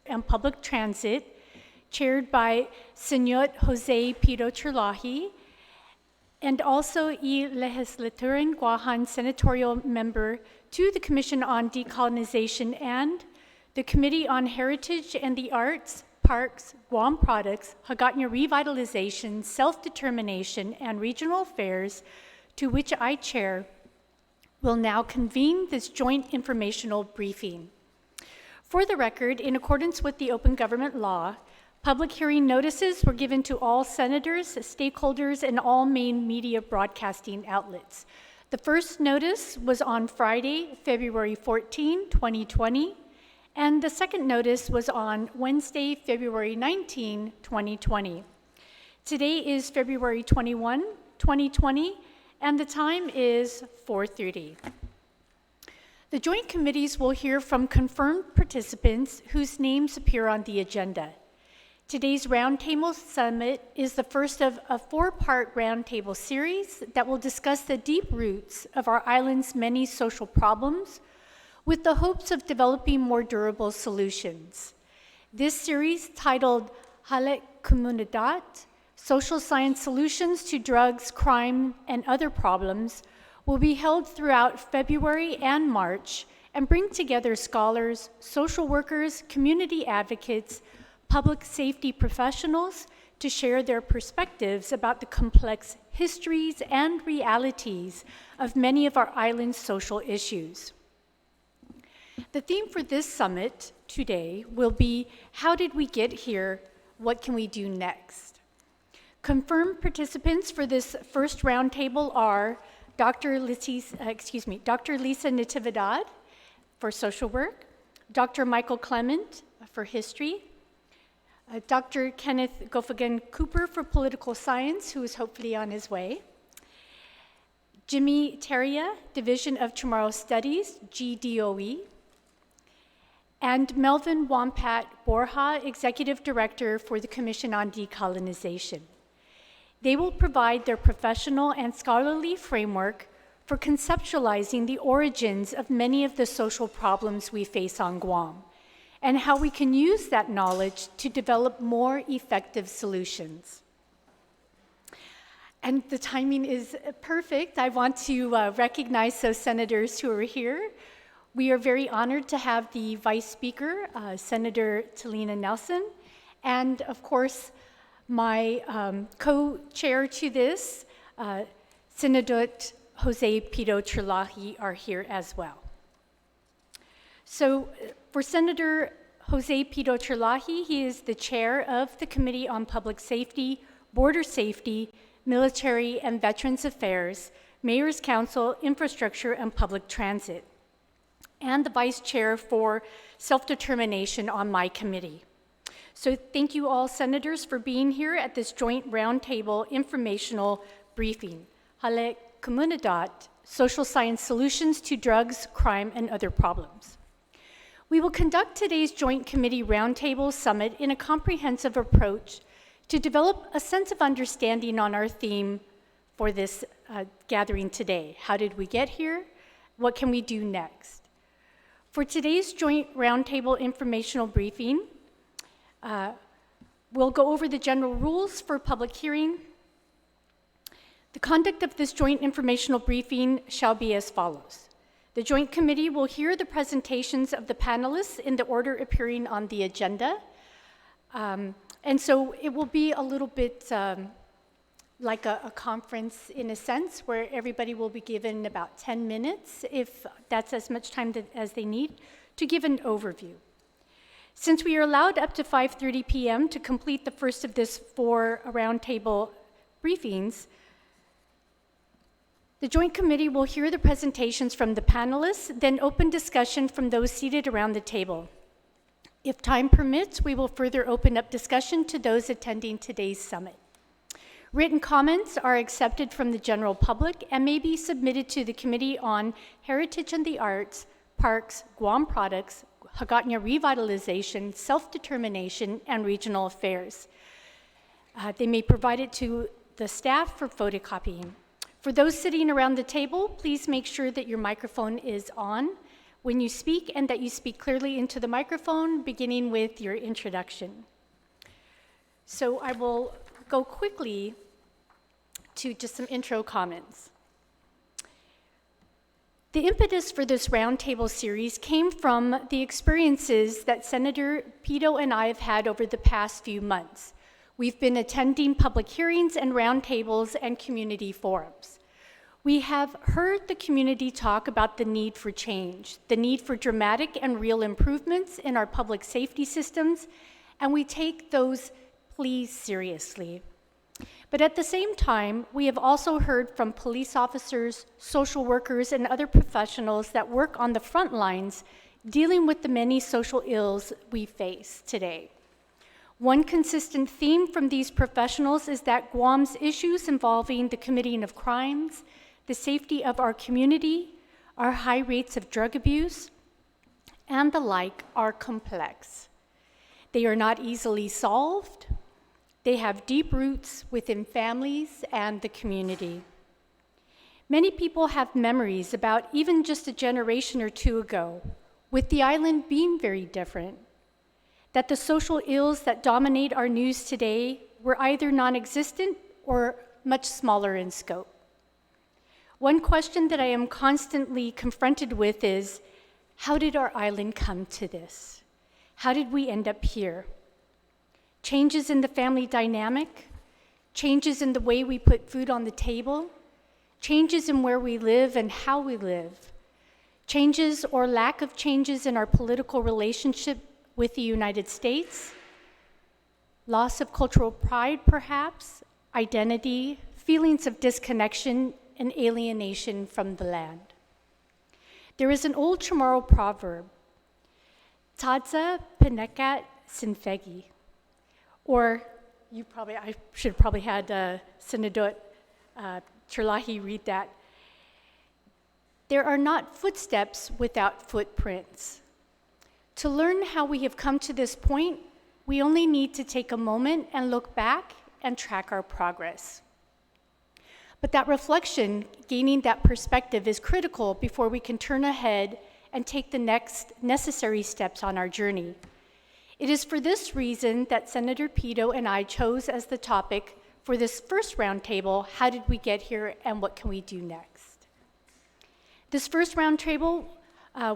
and Public Transit, chaired by Senor Jose Pito Terlaje, and also y legislatura en Guahan senatorial member to the Commission on Decolonization and the Committee on Heritage and the Arts, Parks, Guam Products, Hagatna Revitalization, Self-Determination, and Regional Affairs, to which I chair, will now convene this joint informational briefing. For the record, in accordance with the Open Government Law, public hearing notices were given to all senators, stakeholders, and all main media broadcasting outlets. The first notice was on Friday, February 14, 2020, and the second notice was on Wednesday, February 19, 2020. Today is February 21, 2020, and the time is 4:30. The joint committees will hear from confirmed participants whose names appear on the agenda. Today's Roundtable Summit is the first of a four-part roundtable series that will discuss the deep roots of our island's many social problems with the hopes of developing more durable solutions. This series, titled Halek Comunidad, Social Science Solutions to Drugs, Crime, and Other Problems, will be held throughout February and March and bring together scholars, social workers, community advocates, public safety professionals to share their perspectives about the complex histories and realities of many of our island's social issues. The theme for this summit today will be, how did we get here? What can we do next? Confirmed participants for this first roundtable are Dr. Lisa Natividad for social work, Dr. Michael Clement for history, Dr. Kenneth Gofagan Cooper for political science, who is hopefully on his way, Jimmy Teria, Division of Chamorro Studies, GDOE, and Melvin Wampat Borja, Executive Director for the Commission on Decolonization. They will provide their professional and scholarly framework for conceptualizing the origins of many of the social problems we face on Guam, and how we can use that knowledge to develop more effective solutions. And the timing is perfect. I want to recognize those senators who are here. We are very honored to have the Vice Speaker, Senator Talina Nelson, and of course, my co-chair to this, Senator Jose Pito Terlaje, are here as well. So for Senator Jose Pito Terlaje, he is the chair of the Committee on Public Safety, Border Safety, Military and Veterans Affairs, Mayor's Council, Infrastructure and Public Transit, and the vice chair for self-determination on my committee. So thank you all senators for being here at this joint roundtable informational briefing. Halek Comunidad, Social Science Solutions to Drugs, Crime, and Other Problems. We will conduct today's joint committee roundtable summit in a comprehensive approach to develop a sense of understanding on our theme for this gathering today. How did we get here? What can we do next? For today's joint roundtable informational briefing, we'll go over the general rules for public hearing. The conduct of this joint informational briefing shall be as follows. The Joint Committee will hear the presentations of the panelists in the order appearing on the agenda. And so it will be a little bit like a conference in a sense, where everybody will be given about 10 minutes, if that's as much time as they need, to give an overview. Since we are allowed up to 5:30 p.m. to complete the first of this 4 roundtable briefings, the Joint Committee will hear the presentations from the panelists, then open discussion from those seated around the table. If time permits, we will further open up discussion to those attending today's summit. Written comments are accepted from the general public and may be submitted to the Committee on Heritage and the Arts, Parks, Guam Products, Hagatna Revitalization, Self-Determination, and Regional Affairs. They may provide it to the staff for photocopying. For those sitting around the table, please make sure that your microphone is on. when you speak and that you speak clearly into the microphone, beginning with your introduction. So I will go quickly to just some intro comments. The impetus for this roundtable series came from the experiences that Senator Pito and I have had over the past few months. We've been attending public hearings and roundtables and community forums. We have heard the community talk about the need for change, the need for dramatic and real improvements in our public safety systems, and we take those pleas seriously. But at the same time, we have also heard from police officers, social workers, and other professionals that work on the front lines dealing with the many social ills we face today. One consistent theme from these professionals is that Guam's issues involving the committing of crimes, the safety of our community, our high rates of drug abuse, and the like are complex. They are not easily solved. They have deep roots within families and the community. Many people have memories about even just a generation or two ago, with the island being very different, that the social ills that dominate our news today were either non-existent or much smaller in scope. One question that I am constantly confronted with is, how did our island come to this? How did we end up here? Changes in the family dynamic, changes in the way we put food on the table, changes in where we live and how we live, changes or lack of changes in our political relationship with the United States, loss of cultural pride perhaps, identity, feelings of disconnection and alienation from the land. There is an old Chamorro proverb, Tadza Penekat Sinfegi, or I should have probably had Senator Terlaje read that. There are not footsteps without footprints. To learn how we have come to this point, we only need to take a moment and look back and track our progress. But that reflection, gaining that perspective, is critical before we can turn ahead and take the next necessary steps on our journey. It is for this reason that Senator Pito and I chose as the topic for this first roundtable, how did we get here and what can we do next? This first roundtable,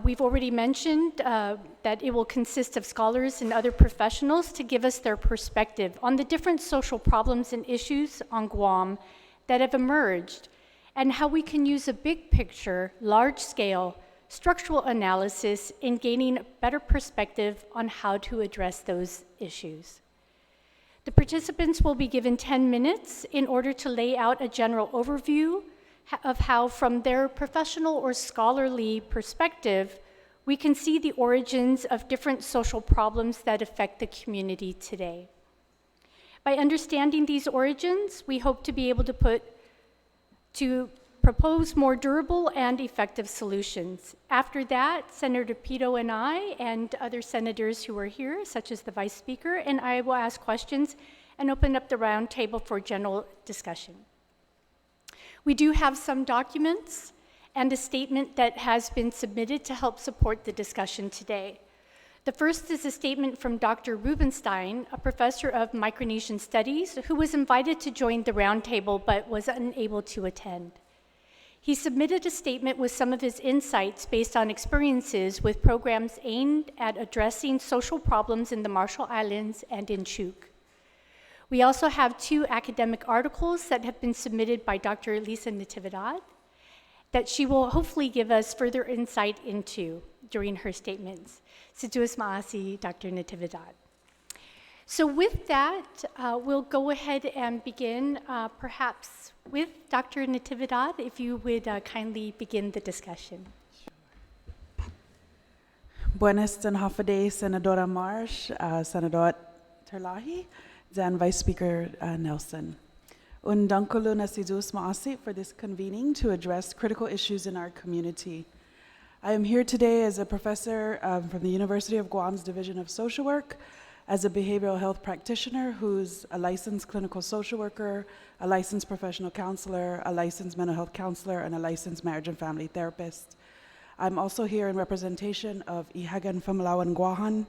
we've already mentioned that it will consist of scholars and other professionals to give us their perspective on the different social problems and issues on Guam that have emerged and how we can use a big picture, large scale, structural analysis in gaining a better perspective on how to address those issues. The participants will be given 10 minutes in order to lay out a general overview of how, from their professional or scholarly perspective, we can see the origins of different social problems that affect the community today. By understanding these origins, we hope to be able to propose more durable and effective solutions. After that, Senator Pito and I and other senators who are here, such as the Vice Speaker, and I will ask questions and open up the round table for general discussion. We do have some documents and a statement that has been submitted to help support the discussion today. The first is a statement from Dr. Rubinstein, a professor of Micronesian Studies, who was invited to join the roundtable but was unable to attend. He submitted a statement with some of his insights based on experiences with programs aimed at addressing social problems in the Marshall Islands and in Chuuk. We also have 2 academic articles that have been submitted by Dr. Lisa Natividad that she will hopefully give us further insight into during her statements. Situas Maasi, Dr. Natividad. So with that, we'll go ahead and begin perhaps with Dr. Natividad, if you would kindly begin the discussion. Buenas and Hafaday, Senadora Marsh, Senador Terlaje, and Vice Speaker Nelson. Un dankulu na sidus maasi for this convening to address critical issues in our community. I am here today as a professor from the University of Guam's Division of Social Work, as a behavioral health practitioner who's a licensed clinical social worker, a licensed professional counselor, a licensed mental health counselor, and a licensed marriage and family therapist. I'm also here in representation of Ihagan Famalawan Guahan,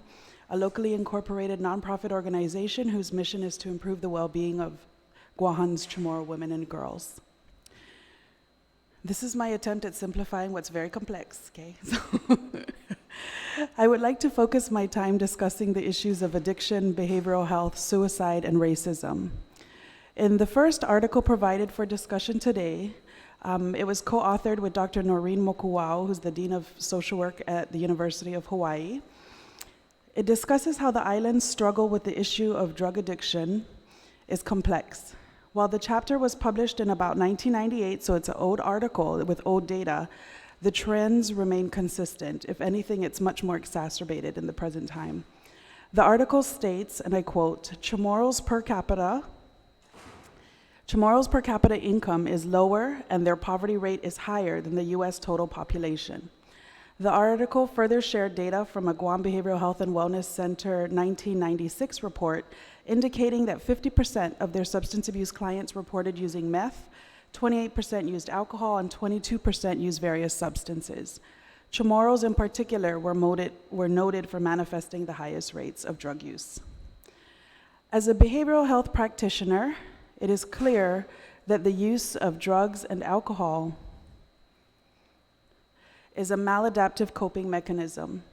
a locally incorporated nonprofit organization whose mission is to improve the well-being of Guahan's Chamorro women and girls. This is my attempt at simplifying what's very complex, okay? So I would like to focus my time discussing the issues of addiction, behavioral health, suicide, and racism. In the first article provided for discussion today, it was co-authored with Dr. Noreen Mokuwao, who's the Dean of Social Work at the University of Hawaii. It discusses how the island's struggle with the issue of drug addiction is complex. While the chapter was published in about 1998, so it's an old article with old data, the trends remain consistent. If anything, it's much more exacerbated in the present time. The article states, and I quote, Chamorro's per capita income is lower and their poverty rate is higher than the US total population. The article further shared data from a Guam Behavioral Health and Wellness Center 1996 report indicating that 50% of their substance abuse clients reported using meth, 28% used alcohol, and 22% used various substances. Chamorros in particular were noted for manifesting the highest rates of drug use. As a behavioral health practitioner, it is clear that the use of drugs and alcohol is a maladaptive coping mechanism.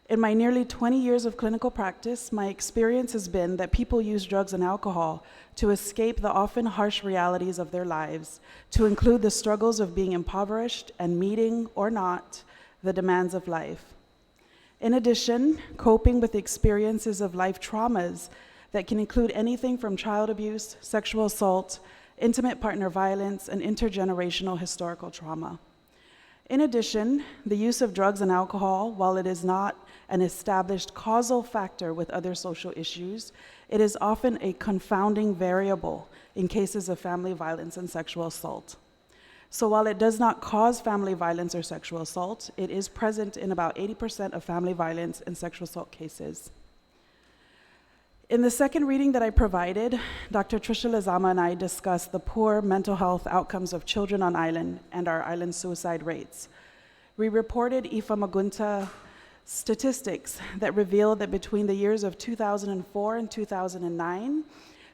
In my nearly 20 years of clinical practice, my experience has been that people use drugs and alcohol to escape the often harsh realities of their lives, to include the struggles of being impoverished and meeting, or not, the demands of life. In addition, coping with the experiences of life traumas that can include anything from child abuse, sexual assault, intimate partner violence, and intergenerational historical trauma. In addition, the use of drugs and alcohol, while it is not an established causal factor with other social issues, it is often a confounding variable in cases of family violence and sexual assault. So while it does not cause family violence or sexual assault, it is present in about 80% of family violence and sexual assault cases. In the second reading that I provided, Dr. Trisha Lizama and I discussed the poor mental health outcomes of children on island and our island suicide rates. We reported IFA Magunta statistics that revealed that between the years of 2004 and 2009,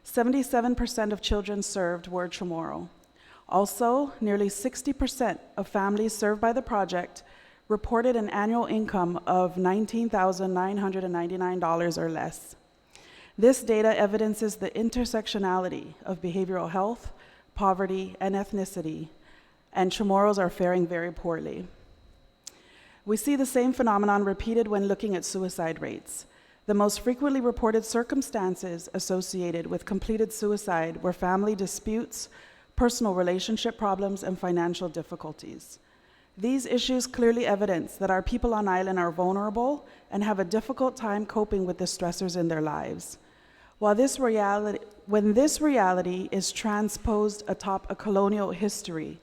77% of children served were Chamorro. Also, nearly 60% of families served by the project reported an annual income of $19,999 or less. This data evidences the intersectionality of behavioral health, poverty, and ethnicity, and Chamorros are faring very poorly. We see the same phenomenon repeated when looking at suicide rates. The most frequently reported circumstances associated with completed suicide were family disputes, personal relationship problems, and financial difficulties. These issues clearly evidence that our people on island are vulnerable and have a difficult time coping with the stressors in their lives. When this reality is transposed atop a colonial history,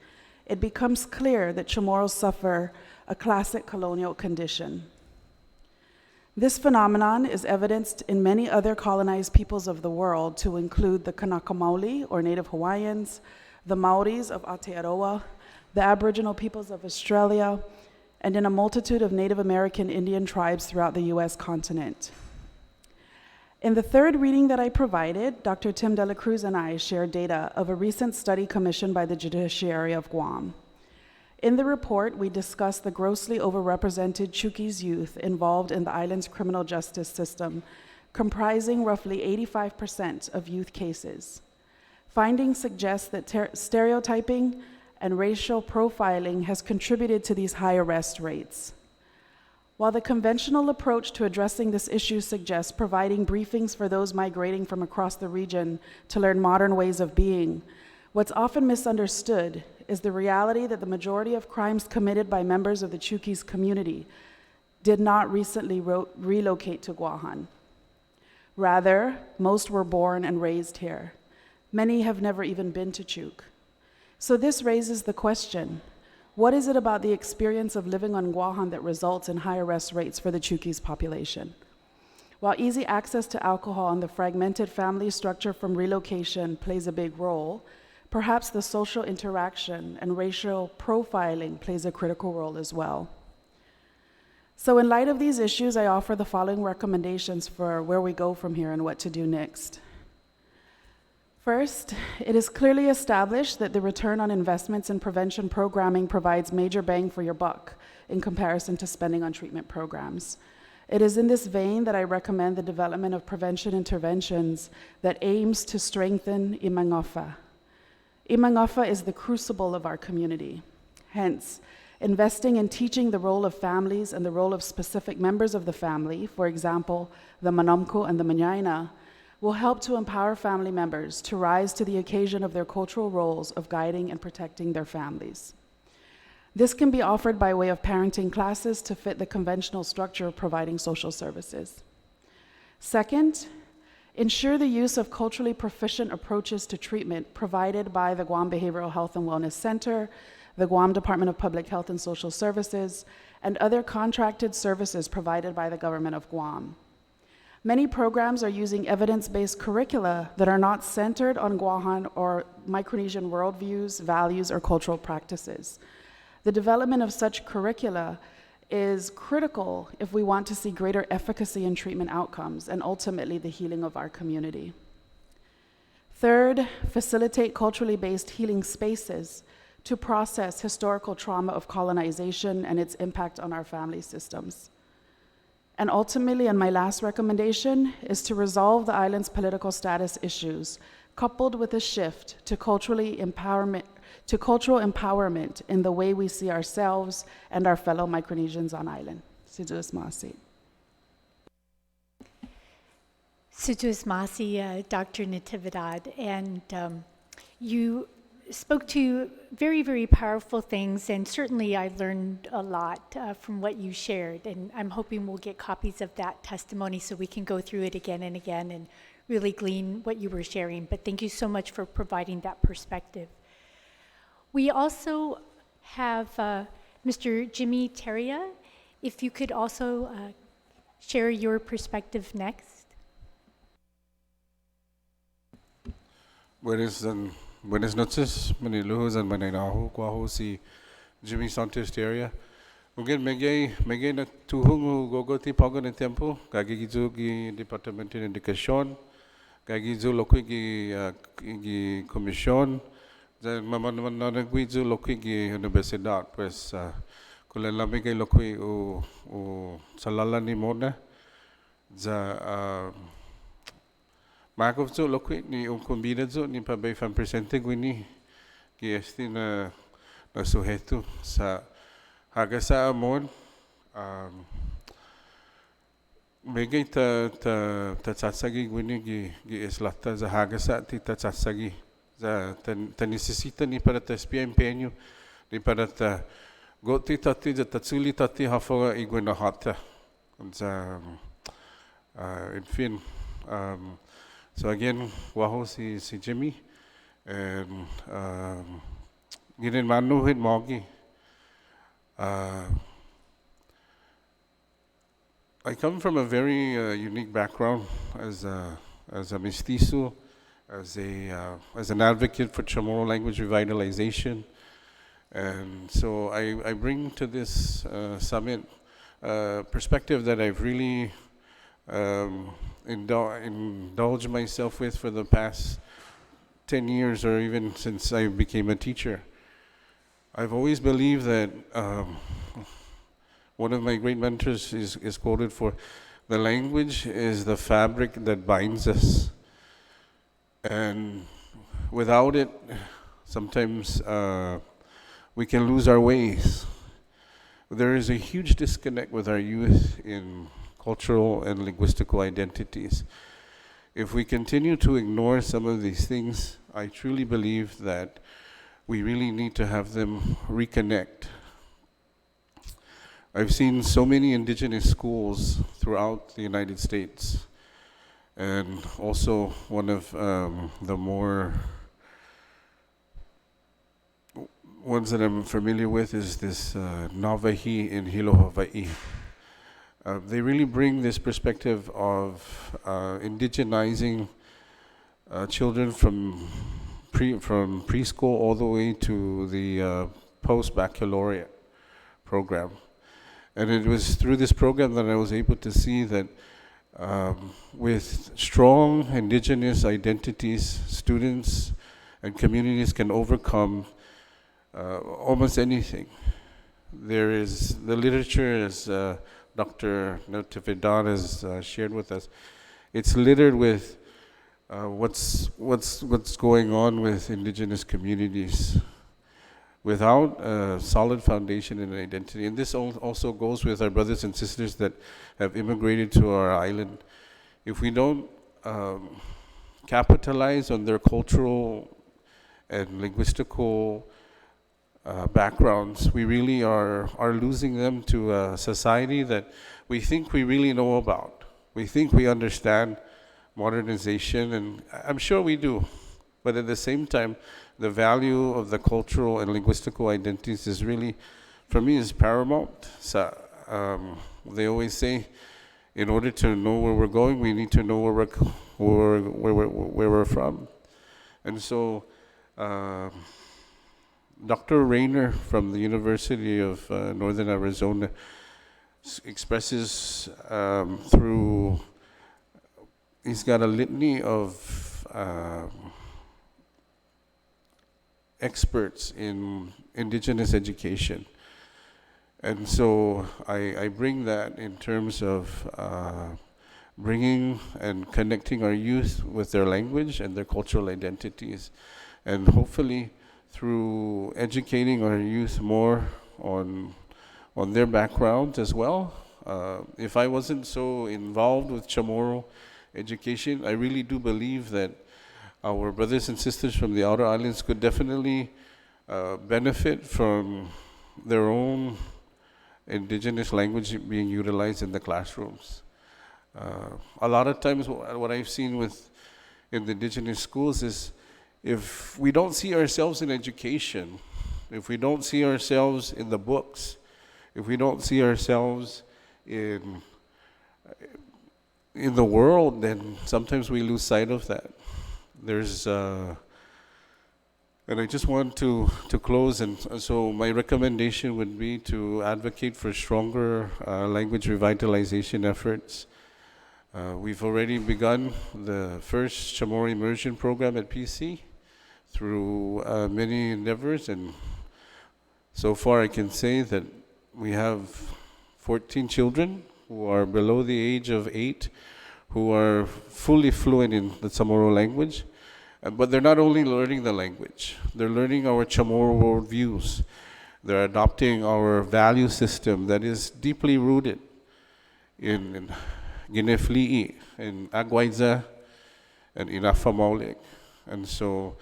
it becomes clear that Chamorros suffer a classic colonial condition. This phenomenon is evidenced in many other colonized peoples of the world, to include the Kanaka Maoli, or Native Hawaiians, the Maoris of Aotearoa, the Aboriginal peoples of Australia, and in a multitude of Native American Indian tribes throughout the US continent. In the third reading that I provided, Dr. Tim De La Cruz and I shared data of a recent study commissioned by the Judiciary of Guam. In the report, we discussed the grossly overrepresented Chuukese youth involved in the island's criminal justice system, comprising roughly 85% of youth cases. Findings suggest that stereotyping and racial profiling has contributed to these high arrest rates. While the conventional approach to addressing this issue suggests providing briefings for those migrating from across the region to learn modern ways of being, what's often misunderstood is the reality that the majority of crimes committed by members of the Chuukese community did not recently relocate to Guahan. Rather, most were born and raised here. Many have never even been to Chuuk. So this raises the question, what is it about the experience of living on Guahan that results in high arrest rates for the Chuukese population? While easy access to alcohol and the fragmented family structure from relocation plays a big role, perhaps the social interaction and racial profiling plays a critical role as well. So in light of these issues, I offer the following recommendations for where we go from here and what to do next. First, it is clearly established that the return on investments in prevention programming provides major bang for your buck in comparison to spending on treatment programs. It is in this vein that I recommend the development of prevention interventions that aims to strengthen imangofa. Imangofa is the crucible of our community. Hence, investing in teaching the role of families and the role of specific members of the family, for example, the manamko and the manyaina, will help to empower family members to rise to the occasion of their cultural roles of guiding and protecting their families. This can be offered by way of parenting classes to fit the conventional structure of providing social services. Second, ensure the use of culturally proficient approaches to treatment provided by the Guam Behavioral Health and Wellness Center, the Guam Department of Public Health and Social Services, and other contracted services provided by the government of Guam. Many programs are using evidence-based curricula that are not centered on Guahan or Micronesian worldviews, values, or cultural practices. The development of such curricula is critical if we want to see greater efficacy in treatment outcomes and ultimately the healing of our community. Third, facilitate culturally based healing spaces to process historical trauma of colonization and its impact on our family systems. And ultimately, and my last recommendation, is to resolve the island's political status issues, coupled with a shift to cultural empowerment in the way we see ourselves and our fellow Micronesians on island. Sidus Masi. Sidus Masi, Dr. Natividad, and you spoke to very, very powerful things, and certainly I learned a lot from what you shared, and I'm hoping we'll get copies of that testimony so we can go through it again and again and really glean what you were sharing. But thank you so much for providing that perspective. We also have Mr. Jimmy Teria. If you could also share your perspective next. Buenas noches, Manilujos and Maninahu, Kwahu si Jimmy Santos Teria. Mungkin megay na tuhong gogoti pago na tempo, kagigizu gi Departamento de Educación, kagigizu lokui gi Comisión, dan mamanagwizu lokui gi Universidad, pues kulalami kay lokui u salala ni mona, za Markov zo lokui ni combina zo ni pa bay fan presente gwini ki esti na sujeto sa hagasa amon megay ta tsatsagi gwini gi eslata za hagasa ti ta tsatsagi za ta necesita ni para ta spia empeño ni para ta goti tati za tatsuli tati hafoga igwina hata za en fin so again, waho si Jimmy, and ginin manuhit mogi. I come from a very unique background as a mestizo, as an advocate for Chamorro language revitalization, and so I bring to this summit perspective that I've really indulge myself with for the past 10 years or even since I became a teacher. I've always believed that one of my great mentors is quoted for, the language is the fabric that binds us. And without it, sometimes we can lose our ways. There is a huge disconnect with our youth in cultural and linguistical identities. If we continue to ignore some of these things, I truly believe that we really need to have them reconnect. I've seen so many indigenous schools throughout the United States, and also one of the more ones that I'm familiar with is this Navahi in Hilo, Hawaii. They really bring this perspective of indigenizing children from preschool all the way to the post-baccalaureate program. And it was through this program that I was able to see that with strong indigenous identities, students and communities can overcome almost anything. There is the literature, as Dr. Natividad has shared with us. It's littered with what's going on with indigenous communities without a solid foundation and identity. And this also goes with our brothers and sisters that have immigrated to our island. If we don't capitalize on their cultural and linguistical backgrounds, we really are losing them to a society that we think we really know about. We think we understand modernization, and I'm sure we do. But at the same time, the value of the cultural and linguistical identities is really, for me, is paramount. So they always say, in order to know where we're going, we need to know where we're from. And so, Dr. Rayner from the University of Northern Arizona expresses through, he's got a litany of experts in indigenous education. And so I bring that in terms of bringing and connecting our youth with their language and their cultural identities. And hopefully through educating our youth more on their backgrounds as well. If I wasn't so involved with Chamorro education, I really do believe that our brothers and sisters from the outer islands could definitely benefit from their own indigenous language being utilized in the classrooms. A lot of times what I've seen in the indigenous schools is if we don't see ourselves in education, if we don't see ourselves in the books, if we don't see ourselves in the world, then sometimes we lose sight of that. There's, and I just want to close, and so my recommendation would be to advocate for stronger language revitalization efforts. We've already begun the first Chamorro immersion program at PC through many endeavors, and so far I can say that we have 14 children who are below the age of 8 who are fully fluent in the Chamorro language. But they're not only learning the language, they're learning our Chamorro worldviews. They're adopting our value system that is deeply rooted in Ginefli'i, in Agwaiza, and in Afamaulik. And so,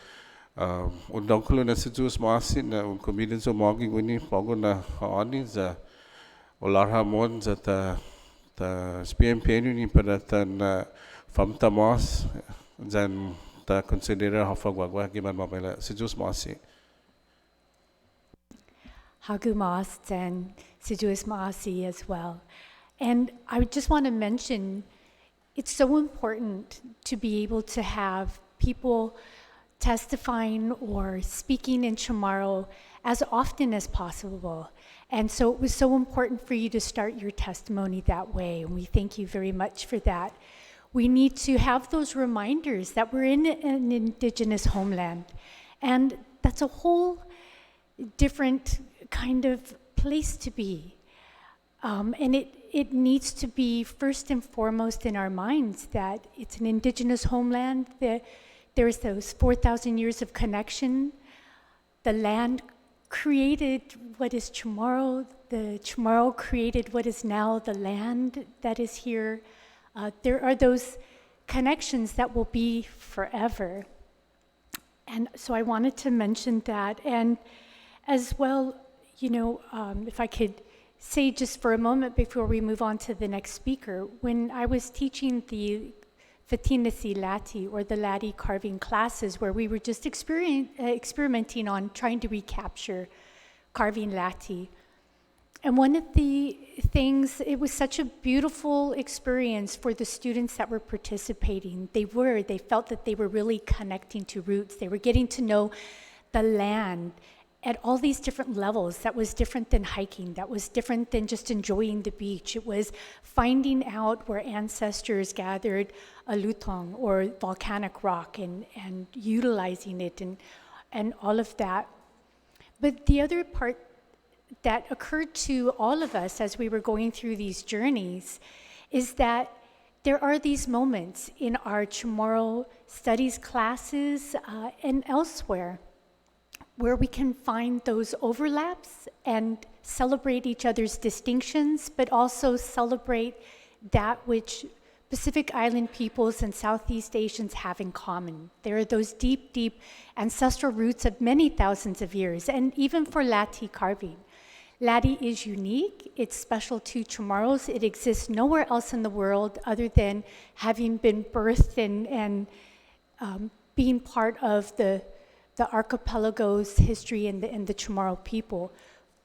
undang ko na si Diyos maasin na kumbidan sa mga gini pago na haani za olarha mon za ta SPMPN ni para ta na famta mas zan ta considera hafagwagwa giman mabela si Diyos maasin. Hagumas and Sijuis Maasi as well. And I just want to mention, it's so important to be able to have people testifying or speaking in Chamorro as often as possible. And so it was so important for you to start your testimony that way, and we thank you very much for that. We need to have those reminders that we're in an indigenous homeland, and that's a whole different kind of place to be. And it needs to be first and foremost in our minds that it's an indigenous homeland, that there's those 4,000 years of connection. The land created what is Chamorro. The Chamorro created what is now the land that is here. There are those connections that will be forever. And so I wanted to mention that. And as well, you know, if I could say just for a moment before we move on to the next speaker, when I was teaching the Fatinasi Lati, or the Lati carving classes, where we were just experimenting on trying to recapture carving Lati. And one of the things, it was such a beautiful experience for the students that were participating. They felt that they were really connecting to roots. They were getting to know the land at all these different levels. That was different than hiking. That was different than just enjoying the beach. It was finding out where ancestors gathered a lutong or volcanic rock and utilizing it and all of that. But the other part that occurred to all of us as we were going through these journeys is that there are these moments in our Chamorro studies classes and elsewhere where we can find those overlaps and celebrate each other's distinctions, but also celebrate that which Pacific Island peoples and Southeast Asians have in common. There are those deep, deep ancestral roots of many thousands of years, and even for Lati carving. Lati is unique, it's special to Chamorros. It exists nowhere else in the world other than having been birthed and being part of the archipelago's history and the Chamorro people.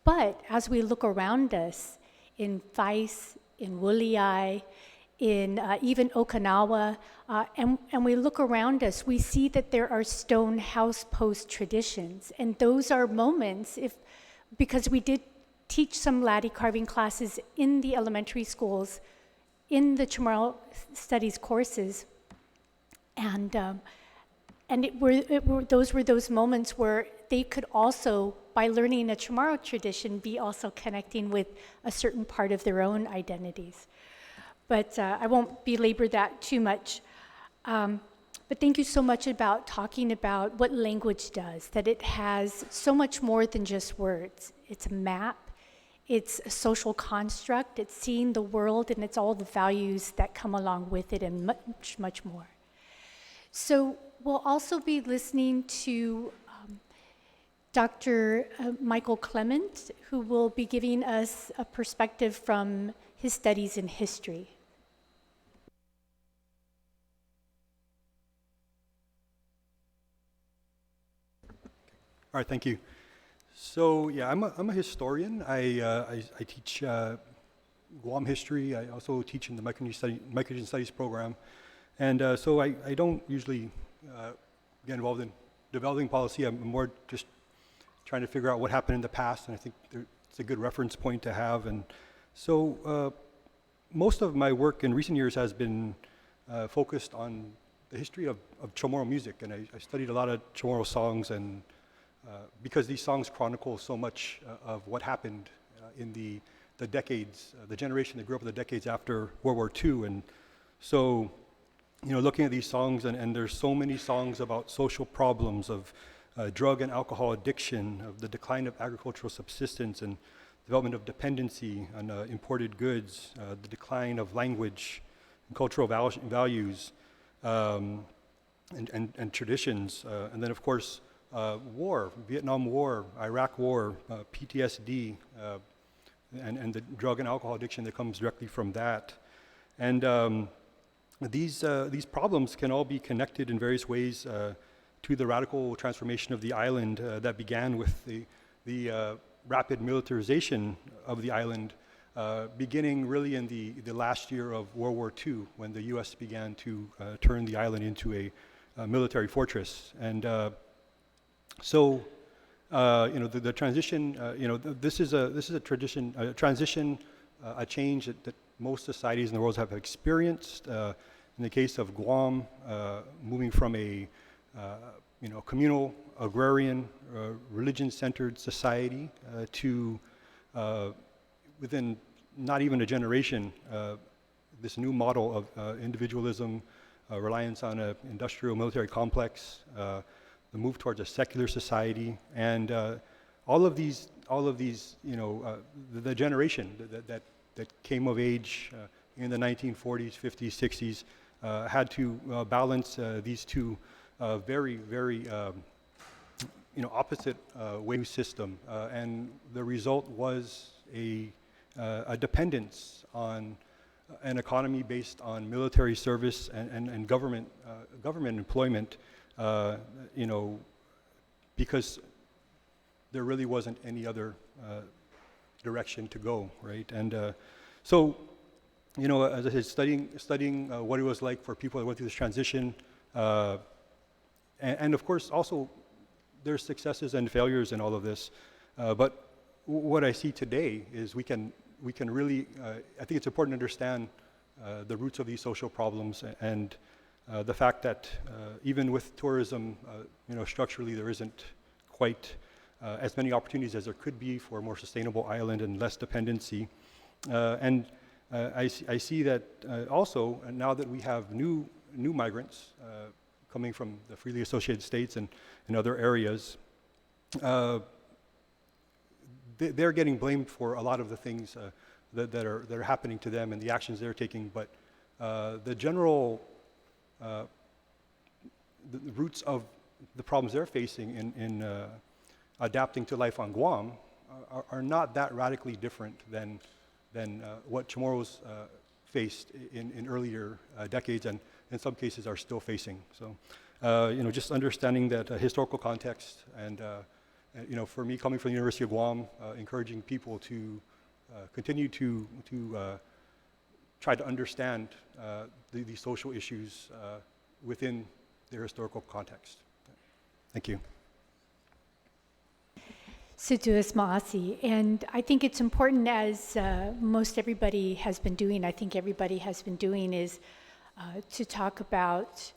But as we look around us, in Vice, in Wuliai, in even Okinawa, and we look around us, we see that there are stone house post traditions. And those are moments, because we did teach some Lati carving classes in the elementary schools, in the Chamorro studies courses, and those were those moments where they could also, by learning a Chamorro tradition, be also connecting with a certain part of their own identities. But I won't belabor that too much. But thank you so much about talking about what language does, that it has so much more than just words. It's a map, it's a social construct, it's seeing the world, and it's all the values that come along with it, and much, much more. So we'll also be listening to Dr. Michael Clement, who will be giving us a perspective from his studies in history. All right, thank you. So yeah, I'm a historian. I teach Guam history. I also teach in the Micronesian Studies program. And so I don't usually get involved in developing policy. I'm more just trying to figure out what happened in the past, and I think it's a good reference point to have. And so most of my work in recent years has been focused on the history of Chamorro music, and I studied a lot of Chamorro songs, and because these songs chronicle so much of what happened in the decades, the generation that grew up in the decades after World War II. And so, you know, looking at these songs, and there's so many songs about social problems of drug and alcohol addiction, of the decline of agricultural subsistence and development of dependency on imported goods, the decline of language and cultural values and traditions, and then of course war, Vietnam War, Iraq War, PTSD, and the drug and alcohol addiction that comes directly from that. And these problems can all be connected in various ways to the radical transformation of the island that began with the rapid militarization of the island, beginning really in the last year of World War II, when the U.S. began to turn the island into a military fortress. And so, you know, the transition, you know, this is a transition, a change that most societies in the world have experienced. In the case of Guam, moving from a you know, communal, agrarian, religion-centered society to within not even a generation, this new model of individualism, reliance on an industrial military complex, the move towards a secular society, and all of these, you know, the generation that came of age in the 1940s, 50s, 60s had to balance these two very, very, you know, opposite wave system, and the result was a dependence on an economy based on military service and government employment. You know, because there really wasn't any other direction to go, right? And so, you know, as I said, studying what it was like for people that went through this transition, and of course also there's successes and failures in all of this, but what I see today is we can really, I think it's important to understand the roots of these social problems and the fact that even with tourism, structurally there isn't quite as many opportunities as there could be for a more sustainable island and less dependency. I see that also now that we have new migrants coming from the freely associated states and other areas, they're getting blamed for a lot of the things that are happening to them and the actions they're taking. But the general the roots of the problems they're facing in adapting to life on Guam are not that radically different than what Chamorros faced in earlier decades, and in some cases are still facing. So, just understanding that historical context, and for me, coming from the University of Guam, encouraging people to continue to try to understand these social issues within their historical context. Thank you. Situas Maasi. And I think it's important, as most everybody has been doing, I think everybody has been doing, is to talk about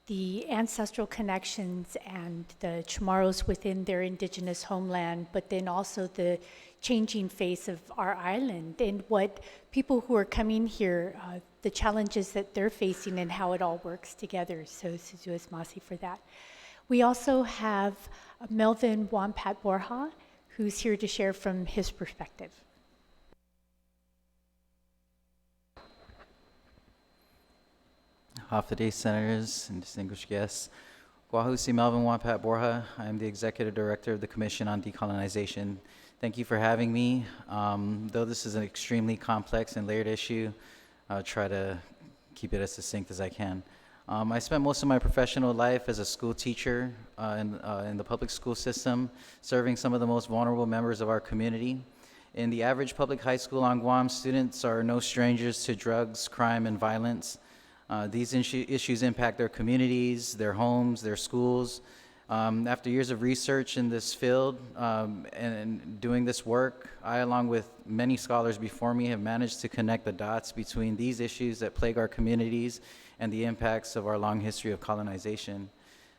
the ancestral connections and the Chamorros within their indigenous homeland, but then also the changing face of our island and what people who are coming here, the challenges that they're facing and how it all works together. So Situas Maasi for that. We also have Melvin Wampat Borja, who's here to share from his perspective. Half the day senators and distinguished guests. Guahusi Melvin Wampat Borja. I am the Executive Director of the Commission on Decolonization. Thank you for having me. Though this is an extremely complex and layered issue, I'll try to keep it as succinct as I can. I spent most of my professional life as a school teacher in the public school system, serving some of the most vulnerable members of our community. In the average public high school on Guam, students are no strangers to drugs, crime, and violence. These issues impact their communities, their homes, their schools. After years of research in this field and doing this work, I, along with many scholars before me, have managed to connect the dots between these issues that plague our communities and the impacts of our long history of colonization.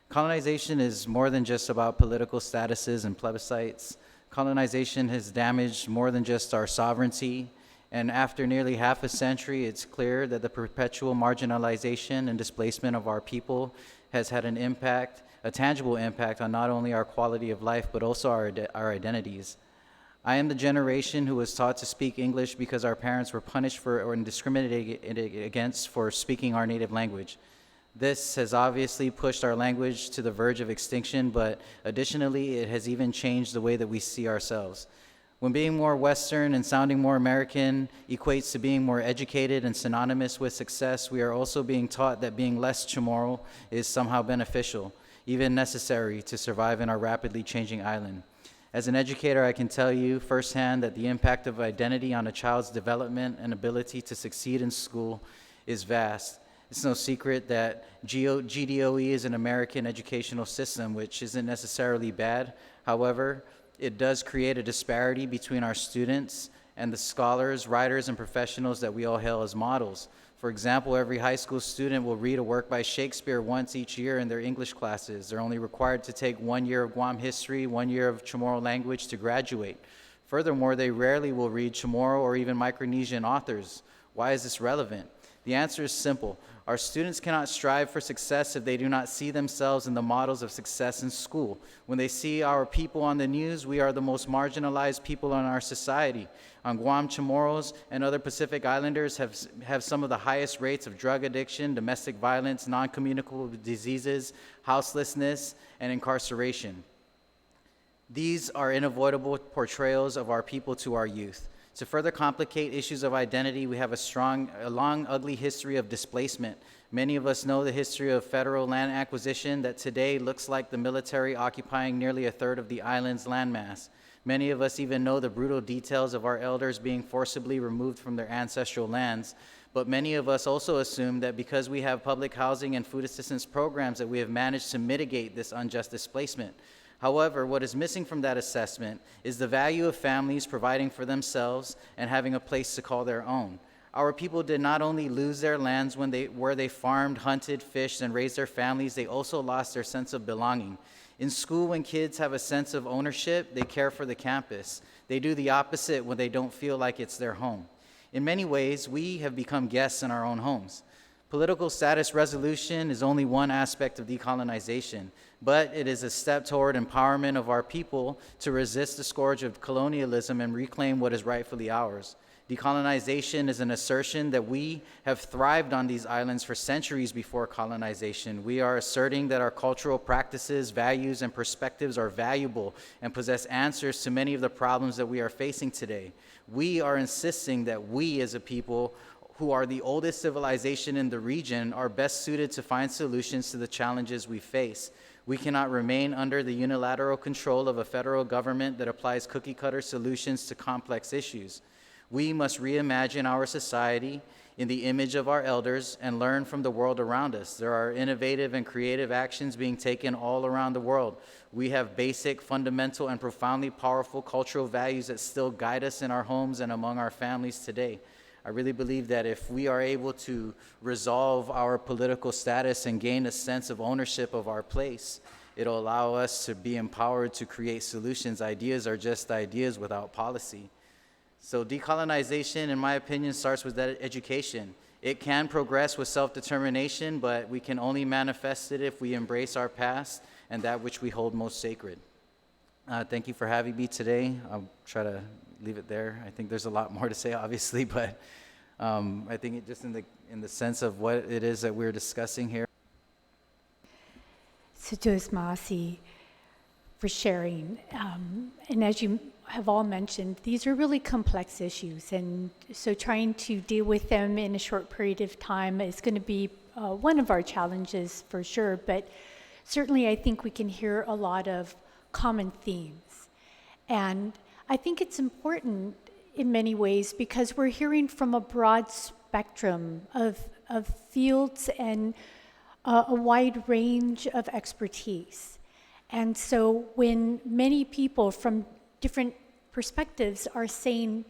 Colonization is more than just about political statuses and plebiscites. Colonization has damaged more than just our sovereignty, and after nearly half a century, it's clear that the perpetual marginalization and displacement of our people has had an impact, a tangible impact on not only our quality of life, but also our identities. I am the generation who was taught to speak English because our parents were punished for or discriminated against for speaking our native language. This has obviously pushed our language to the verge of extinction, but additionally, it has even changed the way that we see ourselves. When being more Western and sounding more American equates to being more educated and synonymous with success, we are also being taught that being less Chamorro is somehow beneficial, even necessary to survive in our rapidly changing island. As an educator, I can tell you firsthand that the impact of identity on a child's development and ability to succeed in school is vast. It's no secret that GDOE is an American educational system, which isn't necessarily bad. However, it does create a disparity between our students and the scholars, writers, and professionals that we all hail as models. For example, every high school student will read a work by Shakespeare once each year in their English classes. They're only required to take 1 year of Guam history, 1 year of Chamorro language to graduate. Furthermore, they rarely will read Chamorro or even Micronesian authors. Why is this relevant? The answer is simple. Our students cannot strive for success if they do not see themselves in the models of success in school. When they see our people on the news, we are the most marginalized people in our society. On Guam, Chamorros and other Pacific Islanders have some of the highest rates of drug addiction, domestic violence, non-communicable diseases, houselessness, and incarceration. These are unavoidable portrayals of our people to our youth. To further complicate issues of identity, we have a long, ugly history of displacement. Many of us know the history of federal land acquisition that today looks like the military occupying nearly a third of the island's landmass. Many of us even know the brutal details of our elders being forcibly removed from their ancestral lands. But many of us also assume that because we have public housing and food assistance programs that we have managed to mitigate this unjust displacement. However, what is missing from that assessment is the value of families providing for themselves and having a place to call their own. Our people did not only lose their lands where they farmed, hunted, fished, and raised their families, they also lost their sense of belonging. In school, when kids have a sense of ownership, they care for the campus. They do the opposite when they don't feel like it's their home. In many ways, we have become guests in our own homes. Political status resolution is only one aspect of decolonization, but it is a step toward empowerment of our people to resist the scourge of colonialism and reclaim what is rightfully ours. Decolonization is an assertion that we have thrived on these islands for centuries before colonization. We are asserting that our cultural practices, values, and perspectives are valuable and possess answers to many of the problems that we are facing today. We are insisting that we as a people who are the oldest civilization in the region are best suited to find solutions to the challenges we face. We cannot remain under the unilateral control of a federal government that applies cookie-cutter solutions to complex issues. We must reimagine our society in the image of our elders and learn from the world around us. There are innovative and creative actions being taken all around the world. We have basic, fundamental, and profoundly powerful cultural values that still guide us in our homes and among our families today. I really believe that if we are able to resolve our political status and gain a sense of ownership of our place, it'll allow us to be empowered to create solutions. Ideas are just ideas without policy. So decolonization, in my opinion, starts with that education. It can progress with self-determination, but we can only manifest it if we embrace our past and that which we hold most sacred. Thank you for having me today. I'll try to leave it there. I think there's a lot more to say, obviously, but I think it just in the sense of what it is that we're discussing here. Sajus Masi for sharing. And as you have all mentioned, these are really complex issues, and so trying to deal with them in a short period of time is going to be one of our challenges for sure, but certainly I think we can hear a lot of common themes. And I think it's important in many ways because we're hearing from a broad spectrum of fields and a wide range of expertise. And so when many people from different perspectives are saying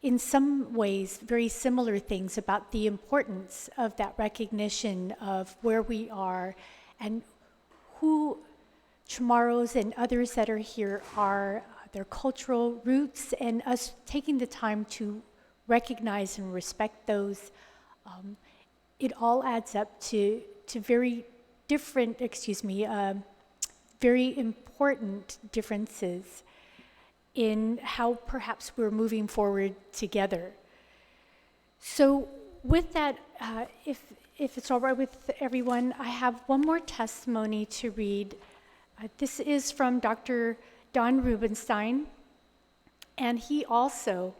in some ways very similar things about the importance of that recognition of where we are and who Chamorros and others that are here are, their cultural roots, and us taking the time to recognize and respect those, it all adds up to very different, very important differences in how perhaps we're moving forward together. So with that, if it's all right with everyone, I have one more testimony to read. This is from Dr. Don Rubinstein, and he also,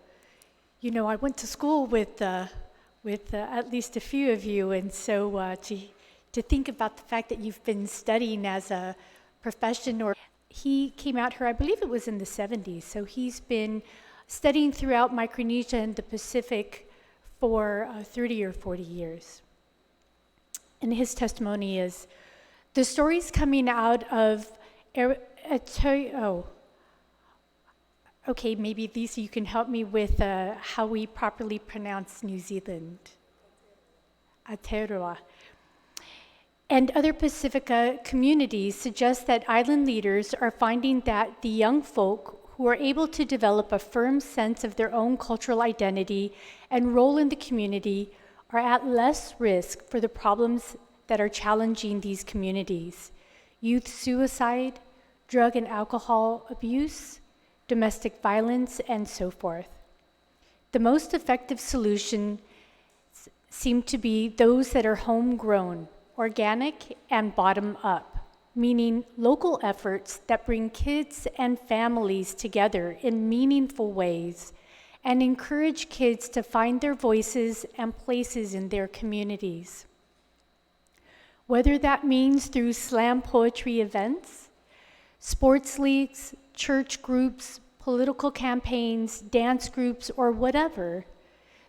I went to school with at least a few of you, and so to think about the fact that you've been studying as a profession, or he came out here, I believe it was in the 70s, so he's been studying throughout Micronesia and the Pacific for 30 or 40 years. And his testimony is, the stories coming out of okay, maybe Lisa, you can help me with how we properly pronounce New Zealand. Aotearoa. And other Pacifica communities suggest that island leaders are finding that the young folk who are able to develop a firm sense of their own cultural identity and role in the community are at less risk for the problems that are challenging these communities: youth suicide, drug and alcohol abuse, domestic violence, and so forth. The most effective solutions seem to be those that are homegrown, organic, and bottom-up, meaning local efforts that bring kids and families together in meaningful ways and encourage kids to find their voices and places in their communities. Whether that means through slam poetry events, sports leagues, church groups, political campaigns, dance groups, or whatever,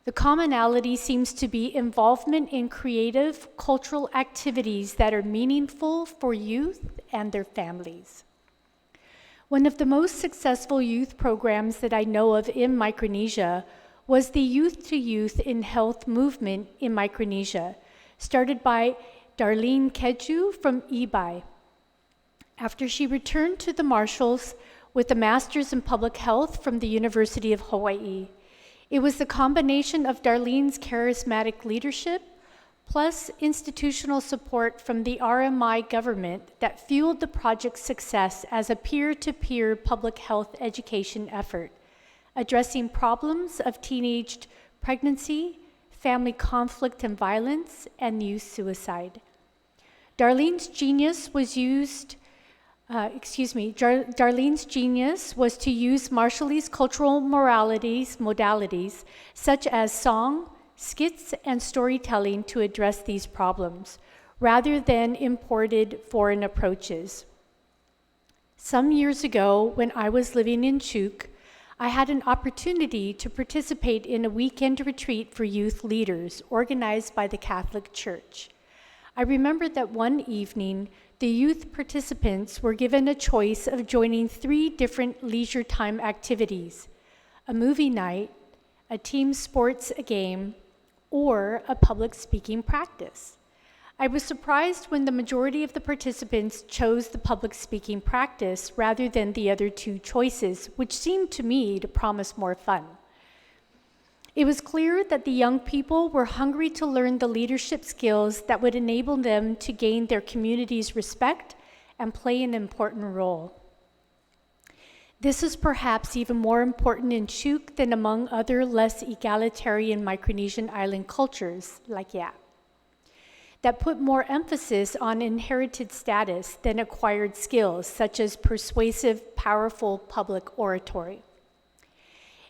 the commonality seems to be involvement in creative, cultural activities that are meaningful for youth and their families. One of the most successful youth programs that I know of in Micronesia was the Youth to Youth in Health movement in Micronesia, started by Darlene Keju from Ibai. After she returned to the Marshalls with a master's in public health from the University of Hawaii, it was the combination of Darlene's charismatic leadership plus institutional support from the RMI government that fueled the project's success as a peer-to-peer public health education effort, addressing problems of teenage pregnancy, family conflict and violence, and youth suicide. Darlene's genius was to use Marshallese cultural modalities such as song, skits, and storytelling to address these problems, rather than imported foreign approaches. Some years ago, when I was living in Chuuk, I had an opportunity to participate in a weekend retreat for youth leaders organized by the Catholic Church. I remember that one evening, the youth participants were given a choice of joining 3 different leisure time activities: a movie night, a team sports game, or a public speaking practice. I was surprised when the majority of the participants chose the public speaking practice rather than the other 2 choices, which seemed to me to promise more fun. It was clear that the young people were hungry to learn the leadership skills that would enable them to gain their community's respect and play an important role. This is perhaps even more important in Chuuk than among other less egalitarian Micronesian island cultures, like Yap, that put more emphasis on inherited status than acquired skills, such as persuasive, powerful public oratory.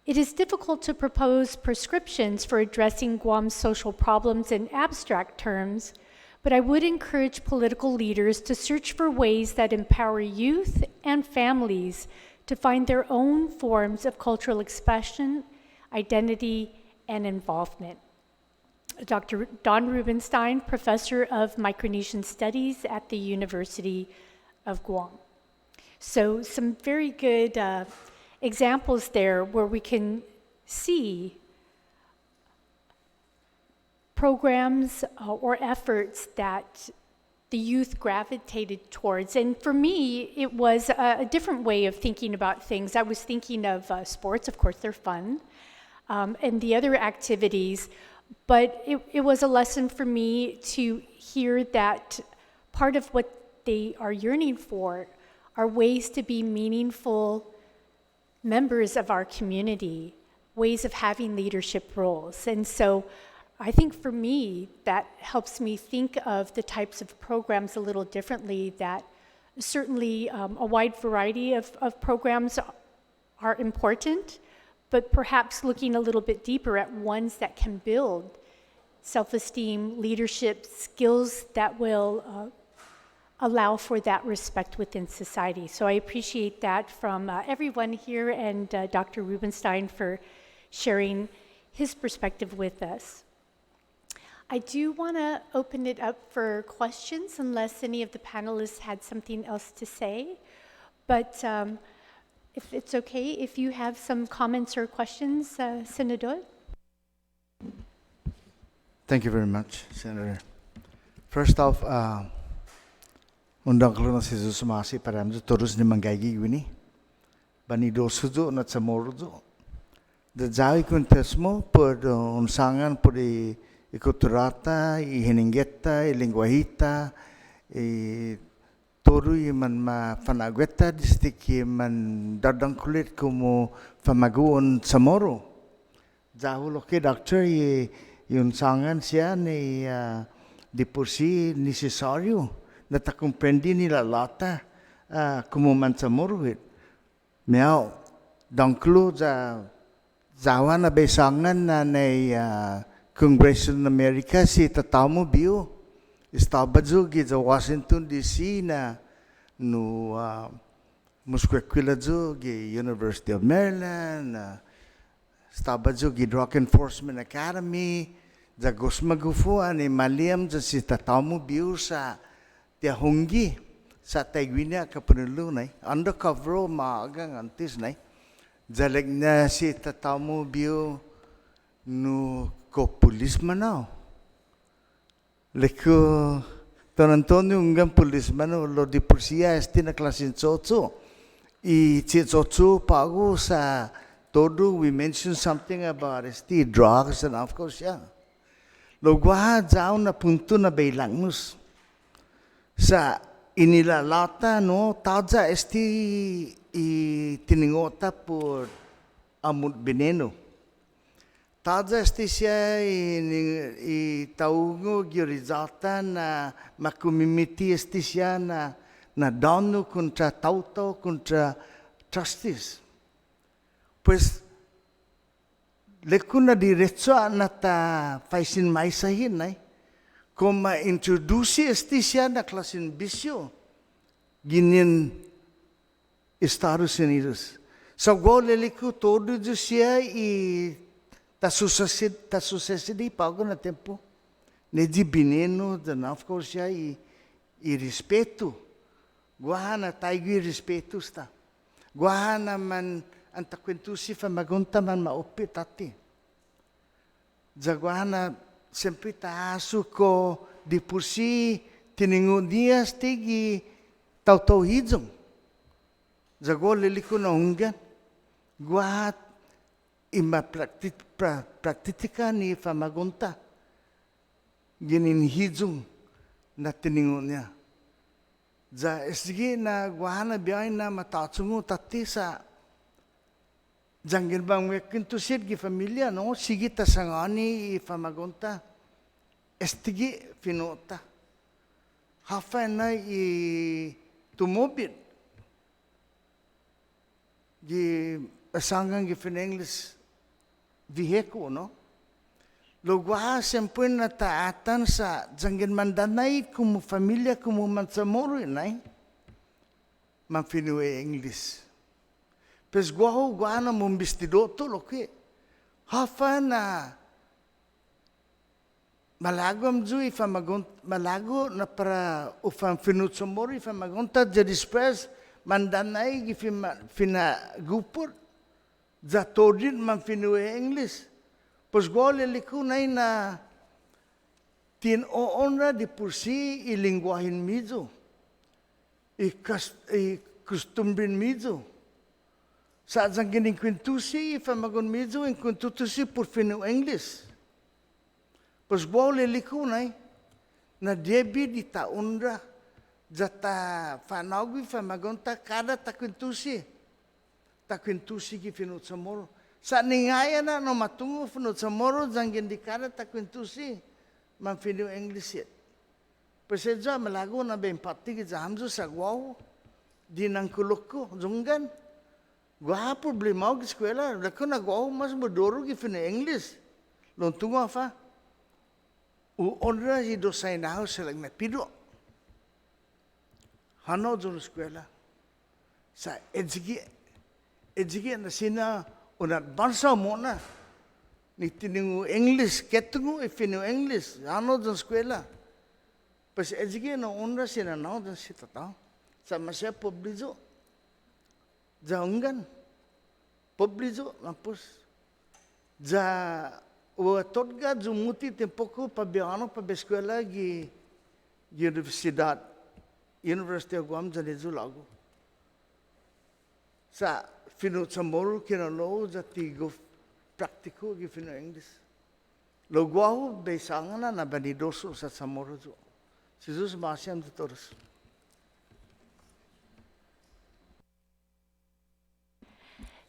It is difficult to propose prescriptions for addressing Guam's social problems in abstract terms, but I would encourage political leaders to search for ways that empower youth and families to find their own forms of cultural expression, identity, and involvement. Dr. Don Rubinstein, Professor of Micronesian Studies at the University of Guam. So some very good examples there where we can see programs or efforts that the youth gravitated towards. And for me, it was a different way of thinking about things. I was thinking of sports, of course, they're fun, and the other activities, but it was a lesson for me to hear that part of what they are yearning for are ways to be meaningful members of our community, ways of having leadership roles. And so I think for me, that helps me think of the types of programs a little differently, that certainly a wide variety of programs are important, but perhaps looking a little bit deeper at ones that can build self-esteem, leadership, skills that will allow for that respect within society. So I appreciate that from everyone here, and Dr. Rubinstein for sharing his perspective with us. I do want to open it up for questions unless any of the panelists had something else to say. But if it's okay, if you have some comments or questions, Senador. Thank you very much, Senator. First off, undang ko na si Zusumasi para mo turus ni manggagi wini. Banido sujo na samorzo. The jawi contesmo por unsangan por ikuturata, ihiningeta, ilingwahita, turu man ma fanagweta distiki man dadang kulit kumo famaguon samoro. Jahulo ke doctor yung sangan siya ni di porsi necessario na takumprendi nila lata kumo man samoro it. Meow dangklo zawa na besangan na Congress in America si Taitano bio estabado gi Washington DC na no muskwekwiladzo gi University of Maryland estabado gi Drug Enforcement Academy za gosmagufuan ni maliam za si Taitano bio sa Tiahongi sa taigwinia ka penelu nai undercover maagang antis nai jaleknya si tatamu bio no ko polis manao leko Don Antonio ungam polis manao lo di polisia esti na klasin tsotso I tsotso pago sa todo we mentioned something about esti drugs and of course yeah lo gua jao na punto na bailangus sa inilalata no taja esti I tiningota por amut veneno. Taja esti siya I taungo girizata na makumimiti esti siya na dano contra tauto contra justice. Pues lekuna diretso na ta faisin maisahin ay kung ma-introduce esti siya na klasin bisyo ginin Estados Unidos. Sa goleliku todo siya I tasusasidi pago na tempo. Nedi bineno dan of course siya I respeto. Guahana taigi respeto sta. Guahana man antakwentusi fa magunta man maupit tati. Jaguahana sempre taasu ko di pusi tiningo dia stigi tau hijong. Jago liliko na unggan. Guahat ima praktika ni famagunta. Ginin hijong na tiningo niya. Ja esgi na guahana biyay na matatsungo tati sa janggin bang wekin to sit gi familia no sige tasangani I famagunta. Estigi finota. Hafa na I tumobit. Gi asangang gi English vehicle no lo gua sempre na taatan sa janggin mandanay como familia como mansamoro nai man finue English pes gua na mumbistido to lo ke hafa na malago amju ifa magon malago na para ufam finut somoro ifa magonta jadi spes mandanay fina gupur za todin man finue English pos gole liku nay na tin oonra di pursi I lingwahin mizo I kustumbrin mizo sa jangin kwentusi famagon mizo in kwentusi por finu English pos gole liku nay na debi di taunra Jata fanagwi famagonta kada takwintusi gi finut samoro. Sa ningaya na no matungo finut samoro janggin di kada takwintusi man finu English yet. Peseja malago na bempati gi jamzo sa guau di nang kuloko zunggan. Gua problema gi eskwela lako na guau mas bodoro gi finu English. Lontungo afa. U onra hido sainao selang na pido. Hano jun eskwela sa ejigi na sina unat bansa mona ni tiningu English ketungu ifinu English hano jun eskwela pas ejigi na unra sina nao jun sitata sa masya publizo jaungan publizo mampus ja totga jumuti tempoku pabiano pabeskwela gi universidad University of Guam Janezu lago. Sa finut samoro kina lo jati go praktiko gi finu English. Lo guau besangana na banidoso sa samoro jo. Jesus masyam tutoros.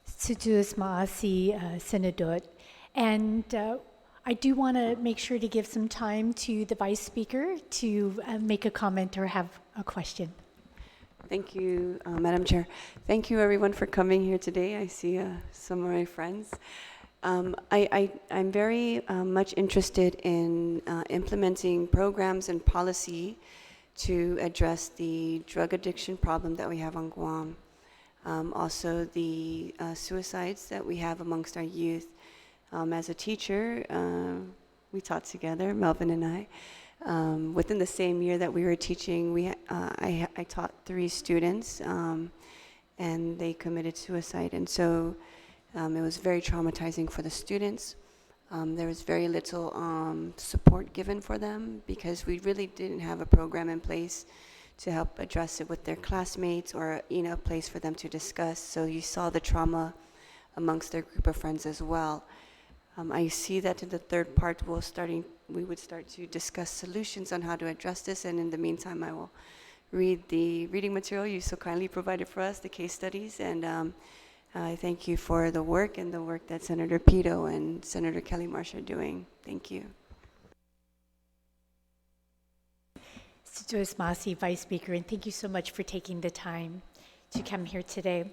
Sujus Maasi Senadot. And I do want to make sure to give some time to the Vice Speaker to make a comment or have a question. Thank you, Madam Chair. Thank you, everyone, for coming here today. I see some of my friends. I'm very much interested in implementing programs and policy to address the drug addiction problem that we have on Guam. Also, the suicides that we have amongst our youth. As a teacher, we taught together, Melvin and I. Within the same year that we were teaching, I taught 3 students, and they committed suicide. And so it was very traumatizing for the students. There was very little support given for them because we really didn't have a program in place to help address it with their classmates or a place for them to discuss. So you saw the trauma amongst their group of friends as well. I see that in the third part we would start to discuss solutions on how to address this, and in the meantime I will read the reading material you so kindly provided for us, the case studies, and I thank you for the work and the work that Senator Pito and Senator Kelly Marsh are doing. Thank you. Joyce Masi, Vice Speaker, and thank you so much for taking the time to come here today.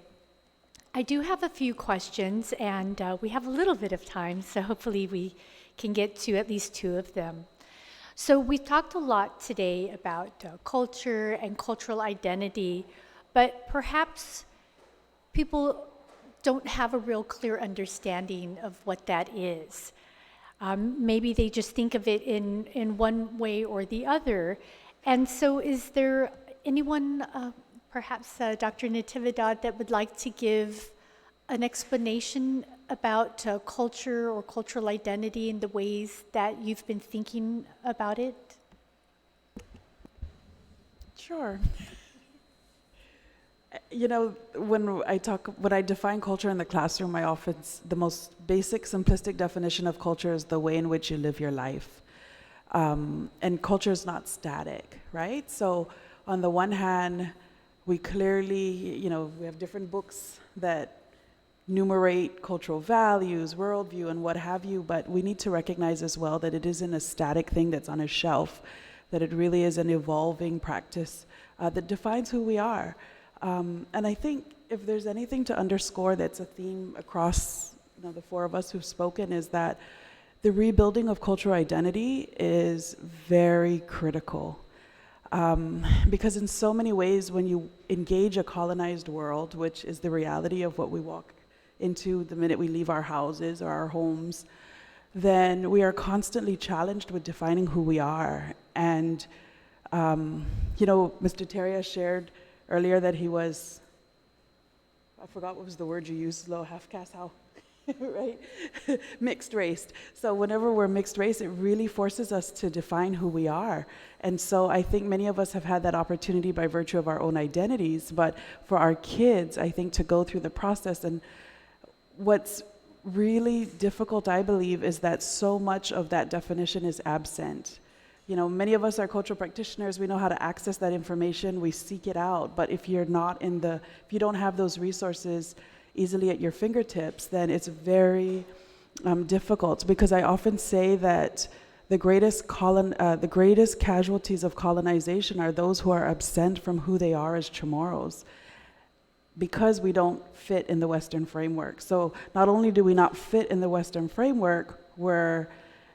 I do have a few questions, and we have a little bit of time, so hopefully we can get to at least 2 of them. So we talked a lot today about culture and cultural identity, but perhaps people don't have a real clear understanding of what that is. Maybe they just think of it in one way or the other. And so is there anyone, perhaps Dr. Natividad, that would like to give an explanation about culture or cultural identity and the ways that you've been thinking about it? Sure. You know, when I define culture in the classroom, the most basic, simplistic definition of culture is the way in which you live your life. And culture is not static, right? So on the one hand, we clearly, we have different books that enumerate cultural values, worldview, and what have you, but we need to recognize as well that it isn't a static thing that's on a shelf, that it really is an evolving practice that defines who we are. And I think if there's anything to underscore that's a theme across the 4 of us who've spoken, is that the rebuilding of cultural identity is very critical. Because in so many ways, when you engage a colonized world, which is the reality of what we walk into the minute we leave our houses or our homes, then we are constantly challenged with defining who we are. And, Mr. Terlaje shared earlier that he was, I forgot what was the word you used, low half caste, how? Right? Mixed race. So whenever we're mixed race, it really forces us to define who we are. And so I think many of us have had that opportunity by virtue of our own identities, but for our kids, I think to go through the process. And what's really difficult, I believe, is that so much of that definition is absent. Many of us are cultural practitioners. We know how to access that information. We seek it out. But if you're not if you don't have those resources easily at your fingertips, then it's very difficult. Because I often say that the greatest casualties of colonization are those who are absent from who they are as Chamorros, because we don't fit in the Western framework. So not only do we not fit in the Western framework, we're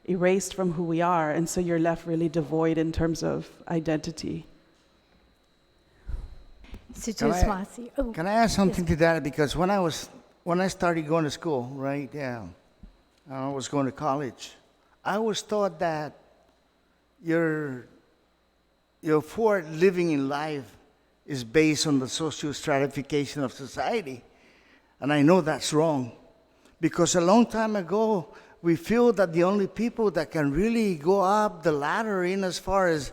erased from who we are, and so you're left really devoid in terms of identity. Can I add something to that? Because when I started going to school, right? Yeah, I was going to college. I was taught that your forward living in life is based on the social stratification of society, and I know that's wrong, because a long time ago we feel that the only people that can really go up the ladder in as far as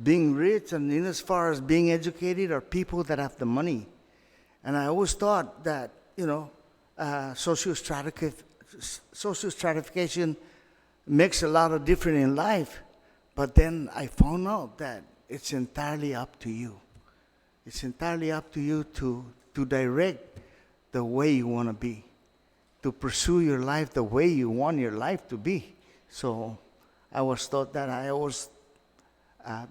being rich and in as far as being educated are people that have the money. And I always thought that, social stratification makes a lot of difference in life. But then I found out that it's entirely up to you. It's entirely up to you to direct the way you want to be, to pursue your life the way you want your life to be. So I was taught that.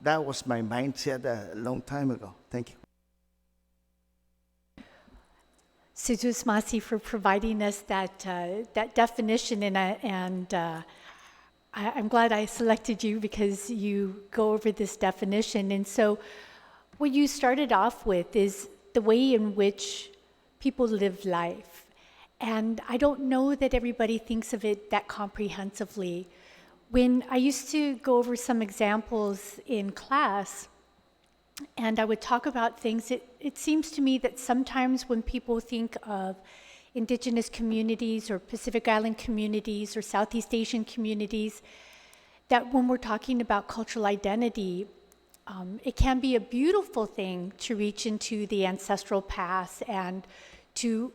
That was my mindset a long time ago. Thank you. Sujus Masi, for providing us that definition, and I'm glad I selected you because you go over this definition. And so what you started off with is the way in which people live life. And I don't know that everybody thinks of it that comprehensively. when I used to go over some examples in class, and I would talk about things, it seems to me that sometimes when people think of indigenous communities or Pacific Island communities or Southeast Asian communities, that when we're talking about cultural identity, it can be a beautiful thing to reach into the ancestral past and to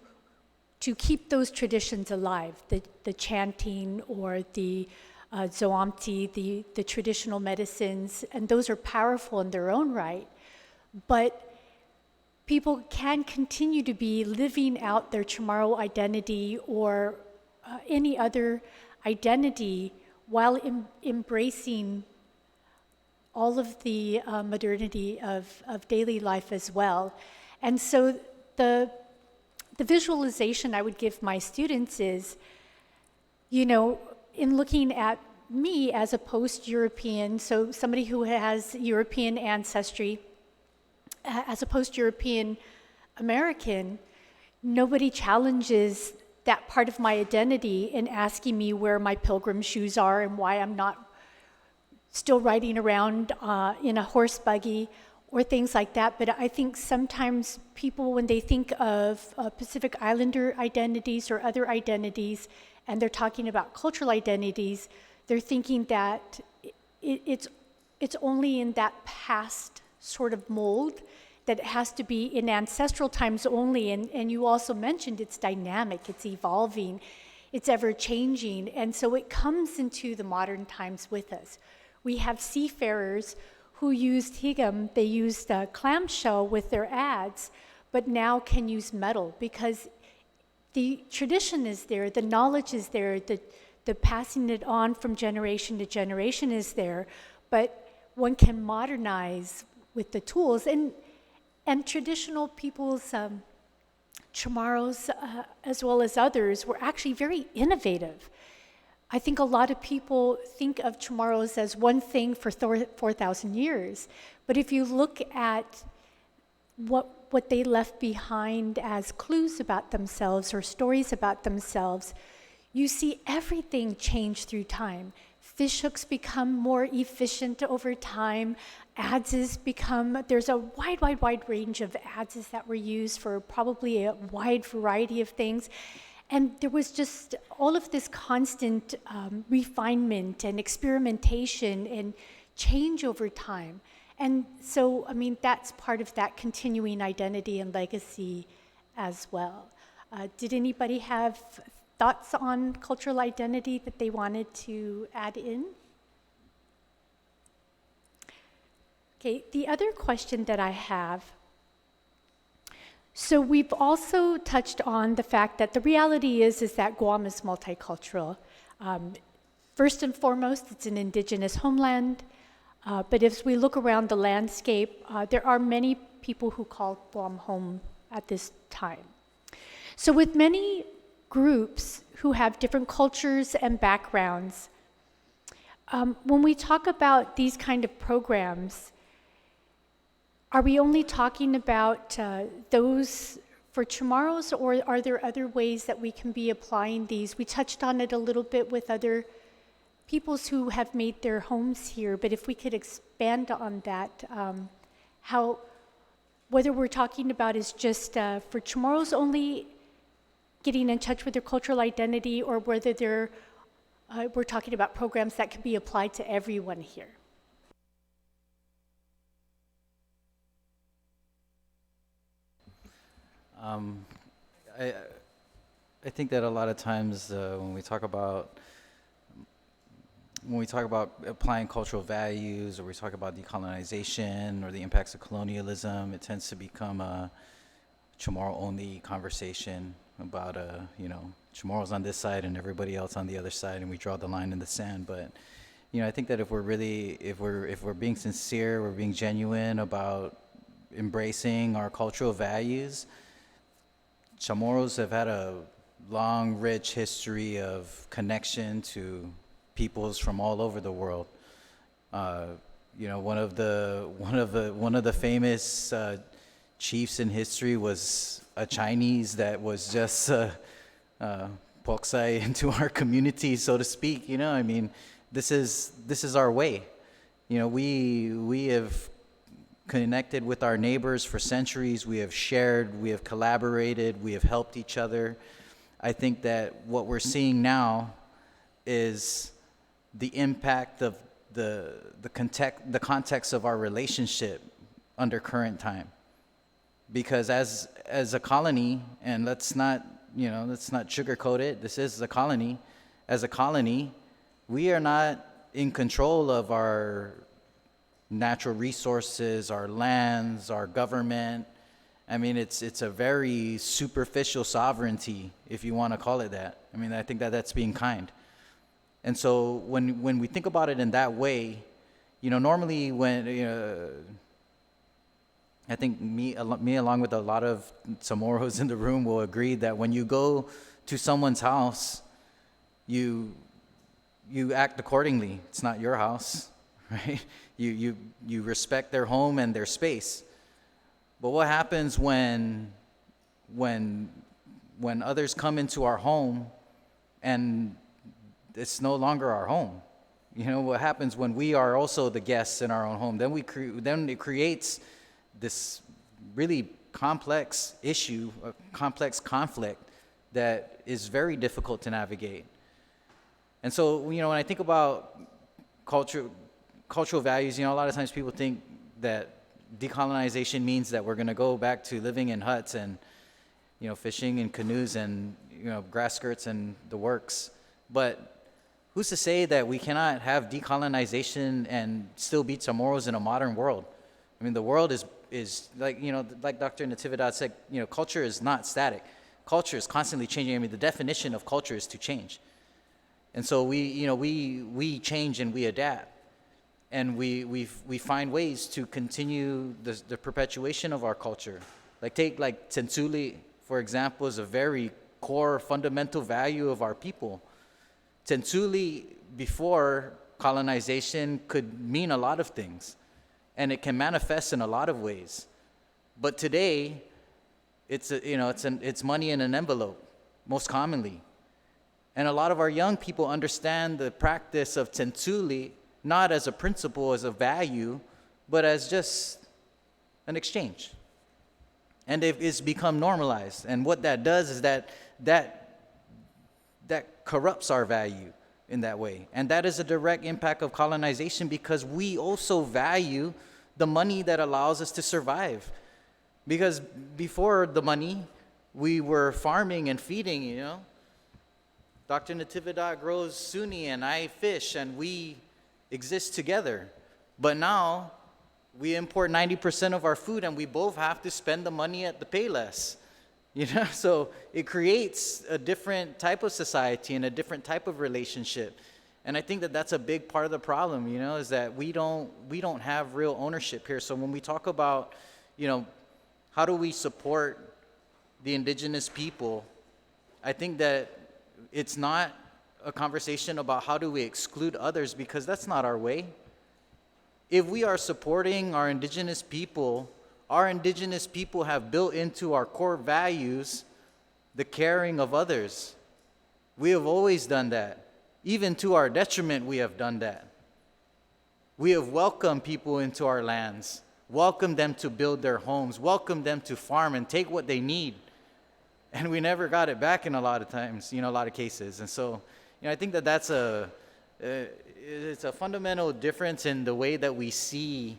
keep those traditions alive, the chanting or the zoamti, the traditional medicines, and those are powerful in their own right. But people can continue to be living out their Chamorro identity or any other identity while embracing all of the modernity of daily life as well. And so the visualization I would give my students is, in looking at me as a post-European, so somebody who has European ancestry, as a post-European American, nobody challenges that part of my identity in asking me where my pilgrim shoes are and why I'm not still riding around in a horse buggy or things like that. But I think sometimes people, when they think of Pacific Islander identities or other identities, and they're talking about cultural identities, they're thinking that it's only in that past sort of mold, that it has to be in ancestral times only. And you also mentioned it's dynamic, it's evolving, it's ever changing. And so it comes into the modern times with us. We have seafarers who used higam, they used clamshell with their ads, but now can use metal because the tradition is there, the knowledge is there, the passing it on from generation to generation is there, but one can modernize with the tools. And traditional people's Chamorros, as well as others, were actually very innovative. I think a lot of people think of Chamorros as one thing for 4,000 years, but if you look at what they left behind as clues about themselves or stories about themselves, you see everything change through time. Fish hooks become more efficient over time. Adzes become, there's a wide range of adzes that were used for probably a wide variety of things. And there was just all of this constant refinement and experimentation and change over time. And so, I mean, that's part of that continuing identity and legacy as well. Did anybody have thoughts on cultural identity that they wanted to add in? Okay, the other question that I have, so we've also touched on the fact that the reality is that Guam is multicultural. First and foremost, it's an indigenous homeland, but as we look around the landscape, there are many people who call Guam home at this time. So with many groups who have different cultures and backgrounds, when we talk about these kind of programs, are we only talking about those for Chamorros, or are there other ways that we can be applying these? We touched on it a little bit with other peoples who have made their homes here, but if we could expand on that, whether we're talking about is just for Chamorros only getting in touch with their cultural identity, or whether we're talking about programs that can be applied to everyone here. I think that a lot of times when we talk about applying cultural values, or we talk about decolonization or the impacts of colonialism, it tends to become a Chamorro-only conversation about Chamorros on this side and everybody else on the other side, and we draw the line in the sand. But I think that if we're being sincere, we're being genuine about embracing our cultural values, Chamorros have had a long, rich history of connection to peoples from all over the world. One of the famous chiefs in history was a Chinese that was just poksai into our community, so to speak. this is our way. You know, we have connected with our neighbors for centuries. We have shared, we have collaborated, we have helped each other. I think that what we're seeing now is the impact of the context of our relationship under current time. Because as a colony, and let's not sugarcoat it, this is a colony. As a colony, we are not in control of our natural resources, our lands, our government. I mean, it's a very superficial sovereignty, if you want to call it that. I mean, I think that that's being kind. And so when we think about it in that way, you know, normally when, I think me along with a lot of Samoros in the room will agree that when you go to someone's house, you act accordingly. It's not your house, right? You respect their home and their space. But what happens when others come into our home and it's no longer our home? You know, what happens when we are also the guests in our own home? Then it creates this really complex issue, a complex conflict that is very difficult to navigate. And so, you know, when I think about cultural values, you know, a lot of times people think that decolonization means that we're going to go back to living in huts and, you know, fishing in canoes and, you know, grass skirts and the works. But who's to say that we cannot have decolonization and still be Chamorros in a modern world? I mean, the world is like, you know, like Dr. Natividad said, you know, culture is not static. Culture is constantly changing. I mean, the definition of culture is to change. And so we change and we adapt. And we find ways to continue the perpetuation of our culture. Take Tsentsuli, for example, is a very core fundamental value of our people. Tsentsuli before colonization could mean a lot of things, and it can manifest in a lot of ways. But today, it's money in an envelope, most commonly. And a lot of our young people understand the practice of Tsentsuli not as a principle, as a value, but as just an exchange. And it's become normalized. And what that does is that corrupts our value in that way. And that is a direct impact of colonization, because we also value the money that allows us to survive. Because before the money, we were farming and feeding, you know. Dr. Natividad grows suni and I fish, and we exist together. But now we import 90% of our food, and we both have to spend the money at the Payless. You know, so it creates a different type of society and a different type of relationship. And I think that that's a big part of the problem, you know, is that we don't have real ownership here. So when we talk about, you know, how do we support the indigenous people, I think that it's not a conversation about how do we exclude others, because that's not our way. If we are supporting our indigenous people have built into our core values the caring of others. We have always done that. Even to our detriment, we have done that. We have welcomed people into our lands, welcomed them to build their homes, welcomed them to farm and take what they need. And we never got it back in a lot of times, you know, a lot of cases. And so, you know, I think that that's it's a fundamental difference in the way that we see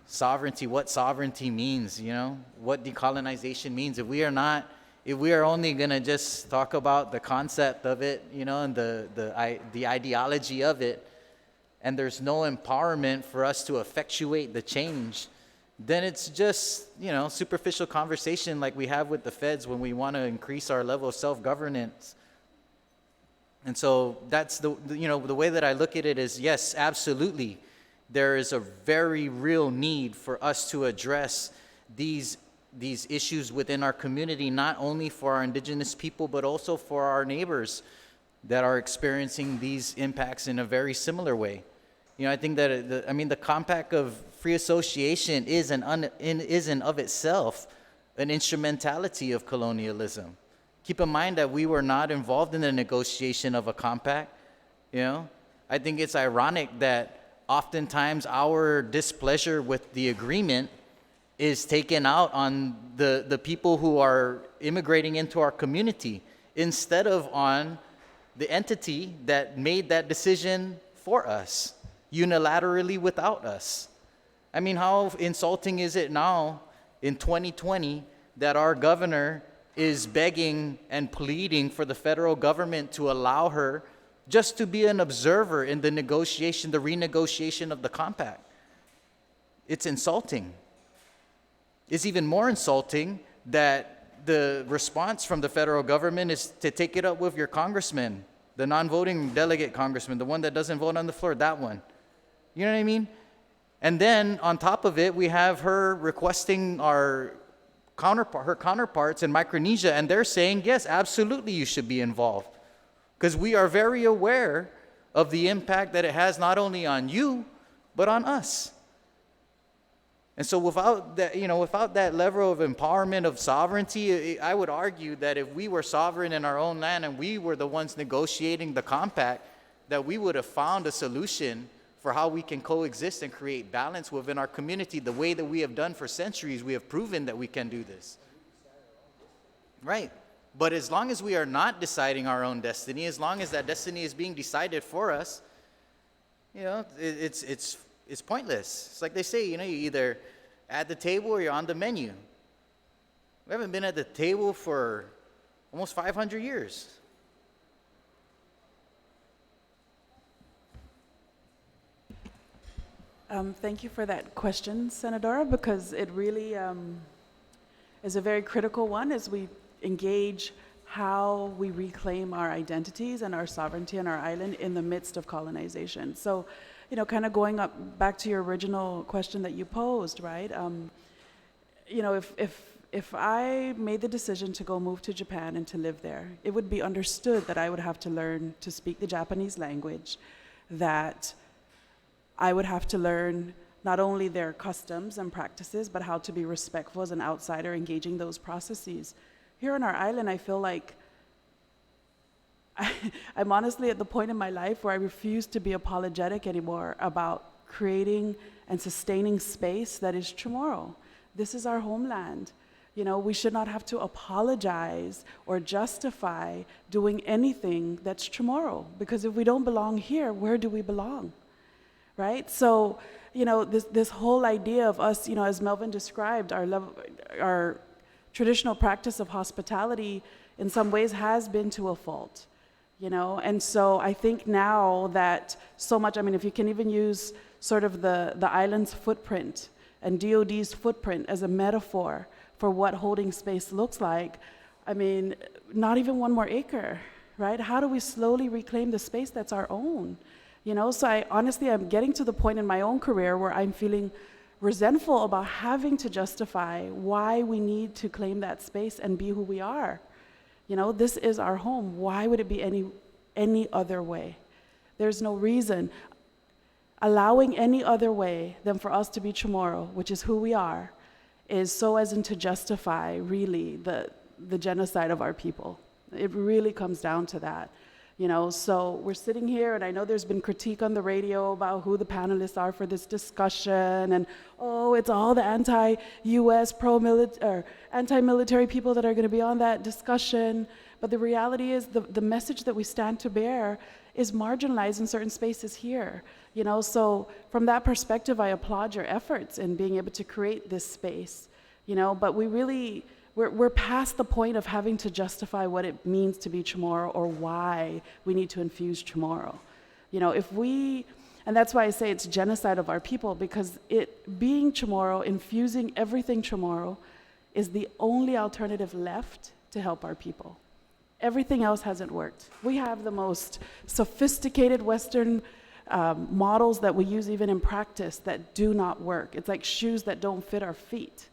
sovereignty, what sovereignty means, you know, what decolonization means. If we are only going to just talk about the concept of it, you know, and the ideology of it, and there's no empowerment for us to effectuate the change, then it's just, you know, superficial conversation like we have with the feds when we want to increase our level of self-governance. And so that's the way that I look at it is, yes, absolutely, there is a very real need for us to address these issues within our community, not only for our indigenous people, but also for our neighbors that are experiencing these impacts in a very similar way. You know, I think that the compact of free association is in of itself an instrumentality of colonialism. Keep in mind that we were not involved in the negotiation of a compact, you know. I think it's ironic that oftentimes our displeasure with the agreement is taken out on the people who are immigrating into our community instead of on the entity that made that decision for us, unilaterally without us. I mean, how insulting is it now in 2020 that our governor is begging and pleading for the federal government to allow her just to be an observer in the negotiation, the renegotiation of the compact? It's insulting. It's even more insulting that the response from the federal government is to take it up with your congressman, the non-voting delegate congressman, the one that doesn't vote on the floor, that one. You know what I mean? And then on top of it, we have her requesting her counterparts in Micronesia, and they're saying, yes, absolutely you should be involved. Because we are very aware of the impact that it has not only on you, but on us. And so without that level of empowerment of sovereignty, I would argue that if we were sovereign in our own land and we were the ones negotiating the compact, that we would have found a solution for how we can coexist and create balance within our community the way that we have done for centuries. We have proven that we can do this. Right. But as long as we are not deciding our own destiny, as long as that destiny is being decided for us, it's pointless. It's like they say, you're either at the table or you're on the menu. We haven't been at the table for almost 500 years. Thank you for that question, Senadora, because it really is a very critical one as we engage how we reclaim our identities and our sovereignty on our island in the midst of colonization. So, kind of going back to your original question that you posed, right? If I made the decision to go move to Japan and to live there, it would be understood that I would have to learn to speak the Japanese language, that I would have to learn not only their customs and practices, but how to be respectful as an outsider engaging those processes. Here on our island, I feel like I'm honestly at the point in my life where I refuse to be apologetic anymore about creating and sustaining space that is Chamorro. This is our homeland. We should not have to apologize or justify doing anything that's Chamorro, because if we don't belong here, where do we belong? Right? So, this whole idea of us, as Melvin described, our traditional practice of hospitality in some ways has been to a fault. And so I think now that so much, if you can even use sort of the island's footprint and DOD's footprint as a metaphor for what holding space looks like, not even one more acre, right? How do we slowly reclaim the space that's our own? So I'm getting to the point in my own career where I'm feeling resentful about having to justify why we need to claim that space and be who we are. This is our home. Why would it be any other way? There's no reason. Allowing any other way than for us to be Chamorro, which is who we are, is so as in to justify really the genocide of our people. It really comes down to that. So we're sitting here, and I know there's been critique on the radio about who the panelists are for this discussion, and it's all the anti-US, anti-military people that are going to be on that discussion. But the reality is the message that we stand to bear is marginalized in certain spaces here. So from that perspective, I applaud your efforts in being able to create this space. But we're past the point of having to justify what it means to be Chamorro or why we need to infuse Chamorro. And that's why I say it's genocide of our people, because being Chamorro, infusing everything Chamorro, is the only alternative left to help our people. Everything else hasn't worked. We have the most sophisticated Western models that we use even in practice that do not work. It's like shoes that don't fit our feet.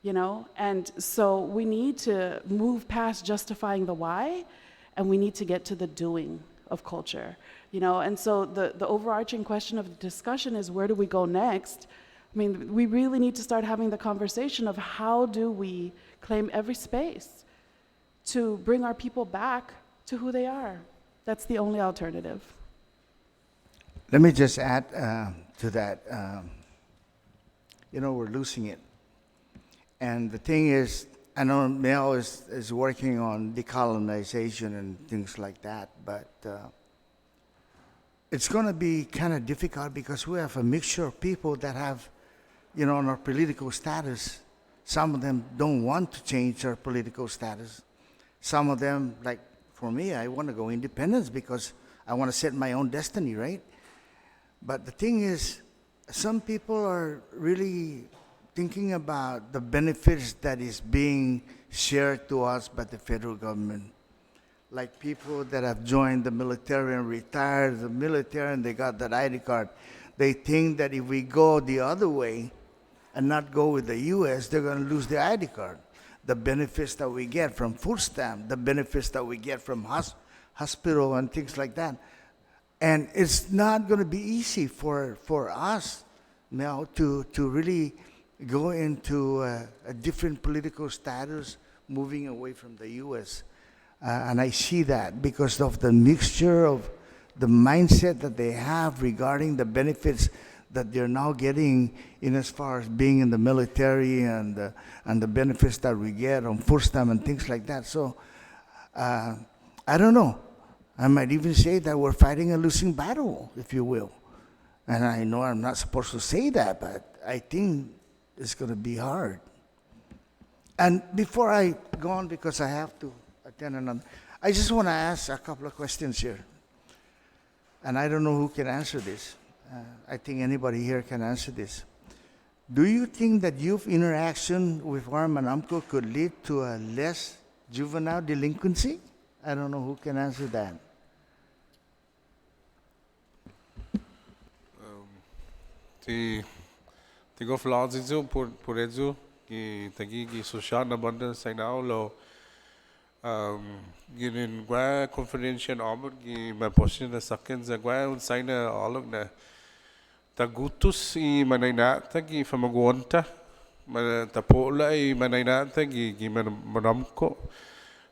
And so we need to move past justifying the why, and we need to get to the doing of culture, and so the overarching question of the discussion is, where do we go next? We really need to start having the conversation of how do we claim every space to bring our people back to who they are. That's the only alternative. Let me just add to that. We're losing it. And the thing is, I know Mel is working on decolonization and things like that, but it's going to be kind of difficult because we have a mixture of people that have, on our political status. Some of them don't want to change their political status. Some of them, like for me, I want to go independence because I want to set my own destiny, right? But the thing is, some people are really thinking about the benefits that is being shared to us by the federal government. Like people that have joined the military and retired the military and they got that ID card. They think that if we go the other way and not go with the U.S., they're going to lose their ID card. The benefits that we get from food stamp, the benefits that we get from hospital and things like that. And it's not going to be easy for us now to really go into a different political status, moving away from the U.S. And I see that because of the mixture of the mindset that they have regarding the benefits that they're now getting in as far as being in the military and the benefits that we get on food stamp and things like that. So I don't know. I might even say that we're fighting a losing battle, if you will. And I know I'm not supposed to say that, but I think it's going to be hard. And before I go on, because I have to attend another, I just want to ask a couple of questions here. And I don't know who can answer this. I think anybody here can answer this. Do you think that youth interaction with Warm and Amco could lead to a less juvenile delinquency? I don't know who can answer that. Ti go flazizu purezu ki tagi ki social abundance sai now lo ginin gwa confidential amur ki ma poshin na sakin za gwa un sai na alog na tagutus I manainata ki famagonta ma tapola I manainata ki manamko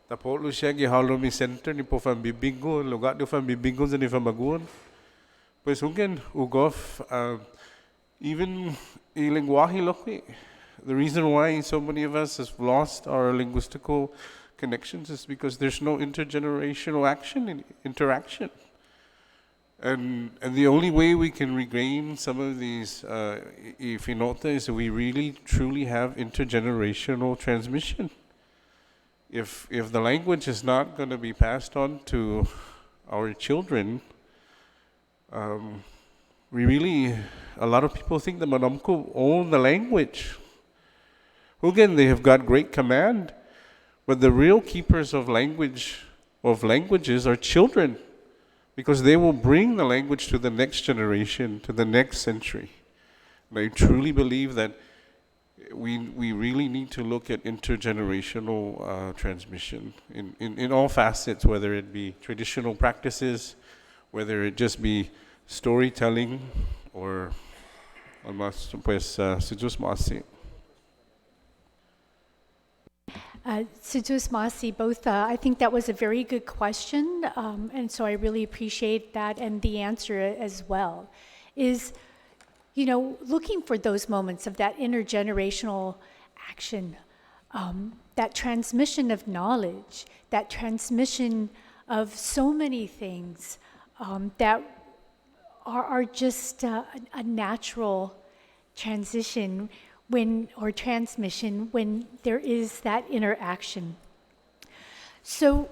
tapolo siya ki halomi center ni po fam bibingo lugar ni fam bibingo za ni famagon pues hungen ugof even ilingwahi lokwi. The reason why so many of us have lost our linguistical connections is because there's no intergenerational interaction. And the only way we can regain some of these ifinota is we really truly have intergenerational transmission. If the language is not going to be passed on to our children, a lot of people think the Manamko own the language. Again, they have got great command, but the real keepers of languages are children, because they will bring the language to the next generation, to the next century. And I truly believe that we really need to look at intergenerational transmission in all facets, whether it be traditional practices, whether it just be storytelling, or Sijus Masi. Sijus Masi, both, I think that was a very good question, and so I really appreciate that and the answer as well. Is, looking for those moments of that intergenerational action, that transmission of knowledge, that transmission of so many things that are just a natural transition transmission when there is that interaction. So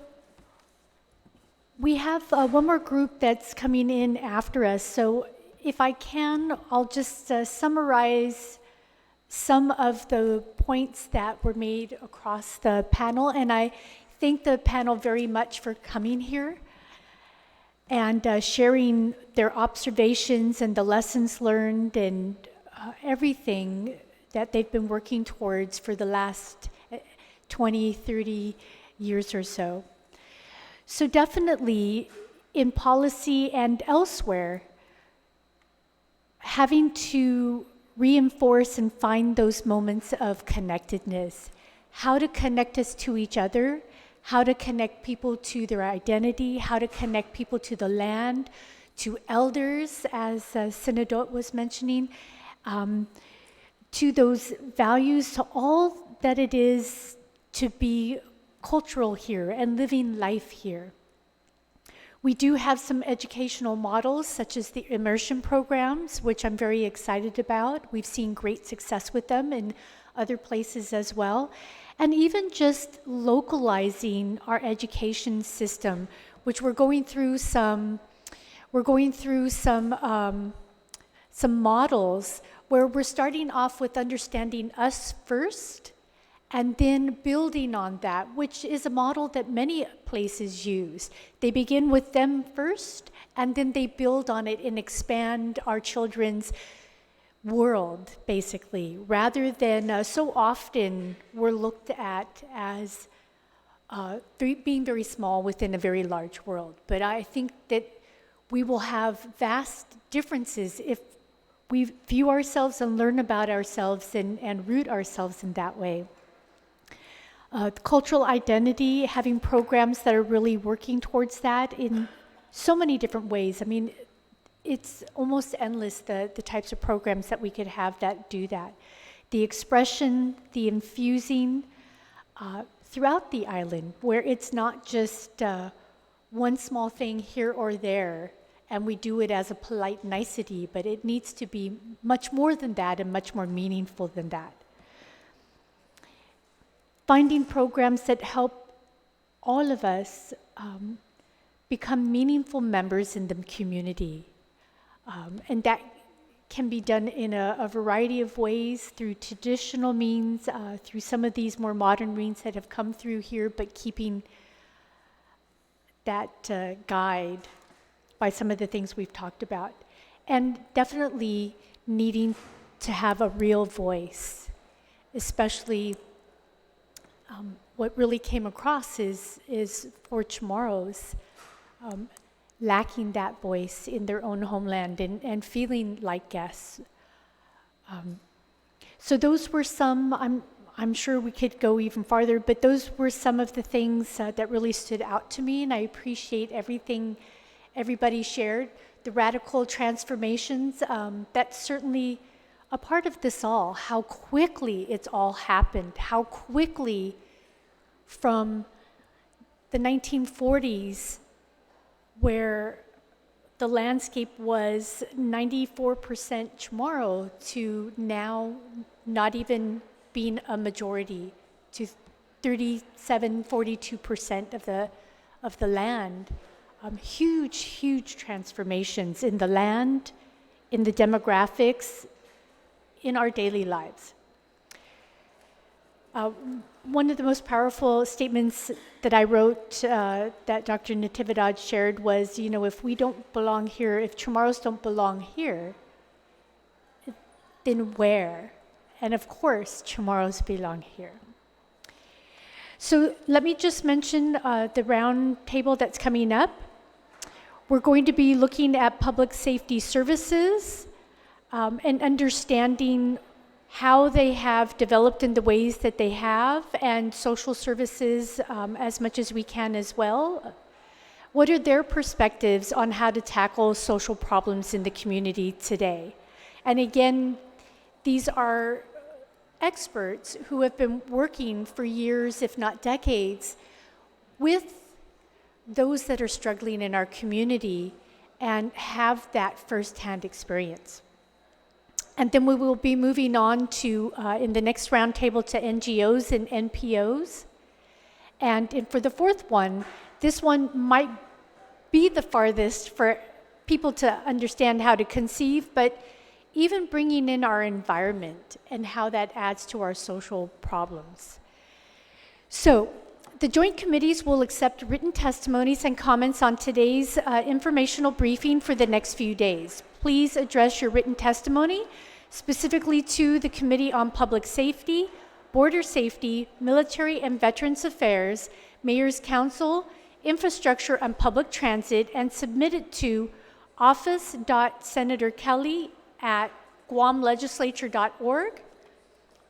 we have one more group that's coming in after us. So if I can, I'll just summarize some of the points that were made across the panel. And I thank the panel very much for coming here and sharing their observations and the lessons learned and everything that they've been working towards for the last 20, 30 years or so. So definitely in policy and elsewhere, having to reinforce and find those moments of connectedness, how to connect us to each other, how to connect people to their identity, how to connect people to the land, to elders, as Senator was mentioning, to those values, to all that it is to be cultural here and living life here. We do have some educational models, such as the immersion programs, which I'm very excited about. We've seen great success with them in other places as well. And even just localizing our education system, which we're going through some models where we're starting off with understanding us first, and then building on that, which is a model that many places use. They begin with them first, and then they build on it and expand our children's world, basically, rather than so often we're looked at as being very small within a very large world. But I think that we will have vast differences if we view ourselves and learn about ourselves and root ourselves in that way. Cultural identity, having programs that are really working towards that in so many different ways. I mean, it's almost endless, the types of programs that we could have that do that. The expression, the infusing throughout the island, where it's not just one small thing here or there, and we do it as a polite nicety, but it needs to be much more than that and much more meaningful than that. Finding programs that help all of us become meaningful members in the community. And that can be done in a variety of ways, through traditional means, through some of these more modern means that have come through here, but keeping that guide by some of the things we've talked about. And definitely needing to have a real voice, especially what really came across is for Chamorros, lacking that voice in their own homeland and feeling like guests. So those were some, I'm sure we could go even farther, but those were some of the things that really stood out to me, and I appreciate everything everybody shared. The radical transformations, that's certainly a part of this all, how quickly it's all happened, how quickly from the 1940s, where the landscape was 94% Chamorro, to now not even being a majority, to 42% of the land. Huge transformations in the land, in the demographics, in our daily lives. One of the most powerful statements that I wrote that Dr. Natividad shared was, if we don't belong here, if Chamorros don't belong here, then where? And of course, Chamorros belong here. So let me just mention the round table that's coming up. We're going to be looking at public safety services and understanding how they have developed in the ways that they have, and social services as much as we can as well. What are their perspectives on how to tackle social problems in the community today? And again, these are experts who have been working for years, if not decades, with those that are struggling in our community and have that firsthand experience. And then we will be moving on to, in the next roundtable, to NGOs and NPOs. And for the fourth one, this one might be the farthest for people to understand how to conceive, but even bringing in our environment and how that adds to our social problems. So the joint committees will accept written testimonies and comments on today's informational briefing for the next few days. Please address your written testimony specifically to the Committee on Public Safety, Border Safety, Military and Veterans Affairs, Mayor's Council, Infrastructure and Public Transit, and submit it to office.senatorkelly@guamlegislature.org,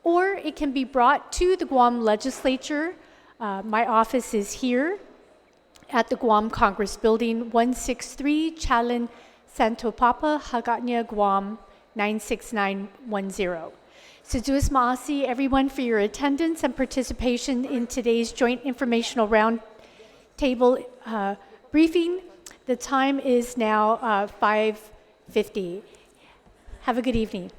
or it can be brought to the Guam Legislature. My office is here at the Guam Congress Building, 163 Chalin Santo Papa, Hagatnya, Guam, 96910. Seduas Maasi, everyone, for your attendance and participation in today's joint informational roundtable briefing. The time is now 5:50. Have a good evening.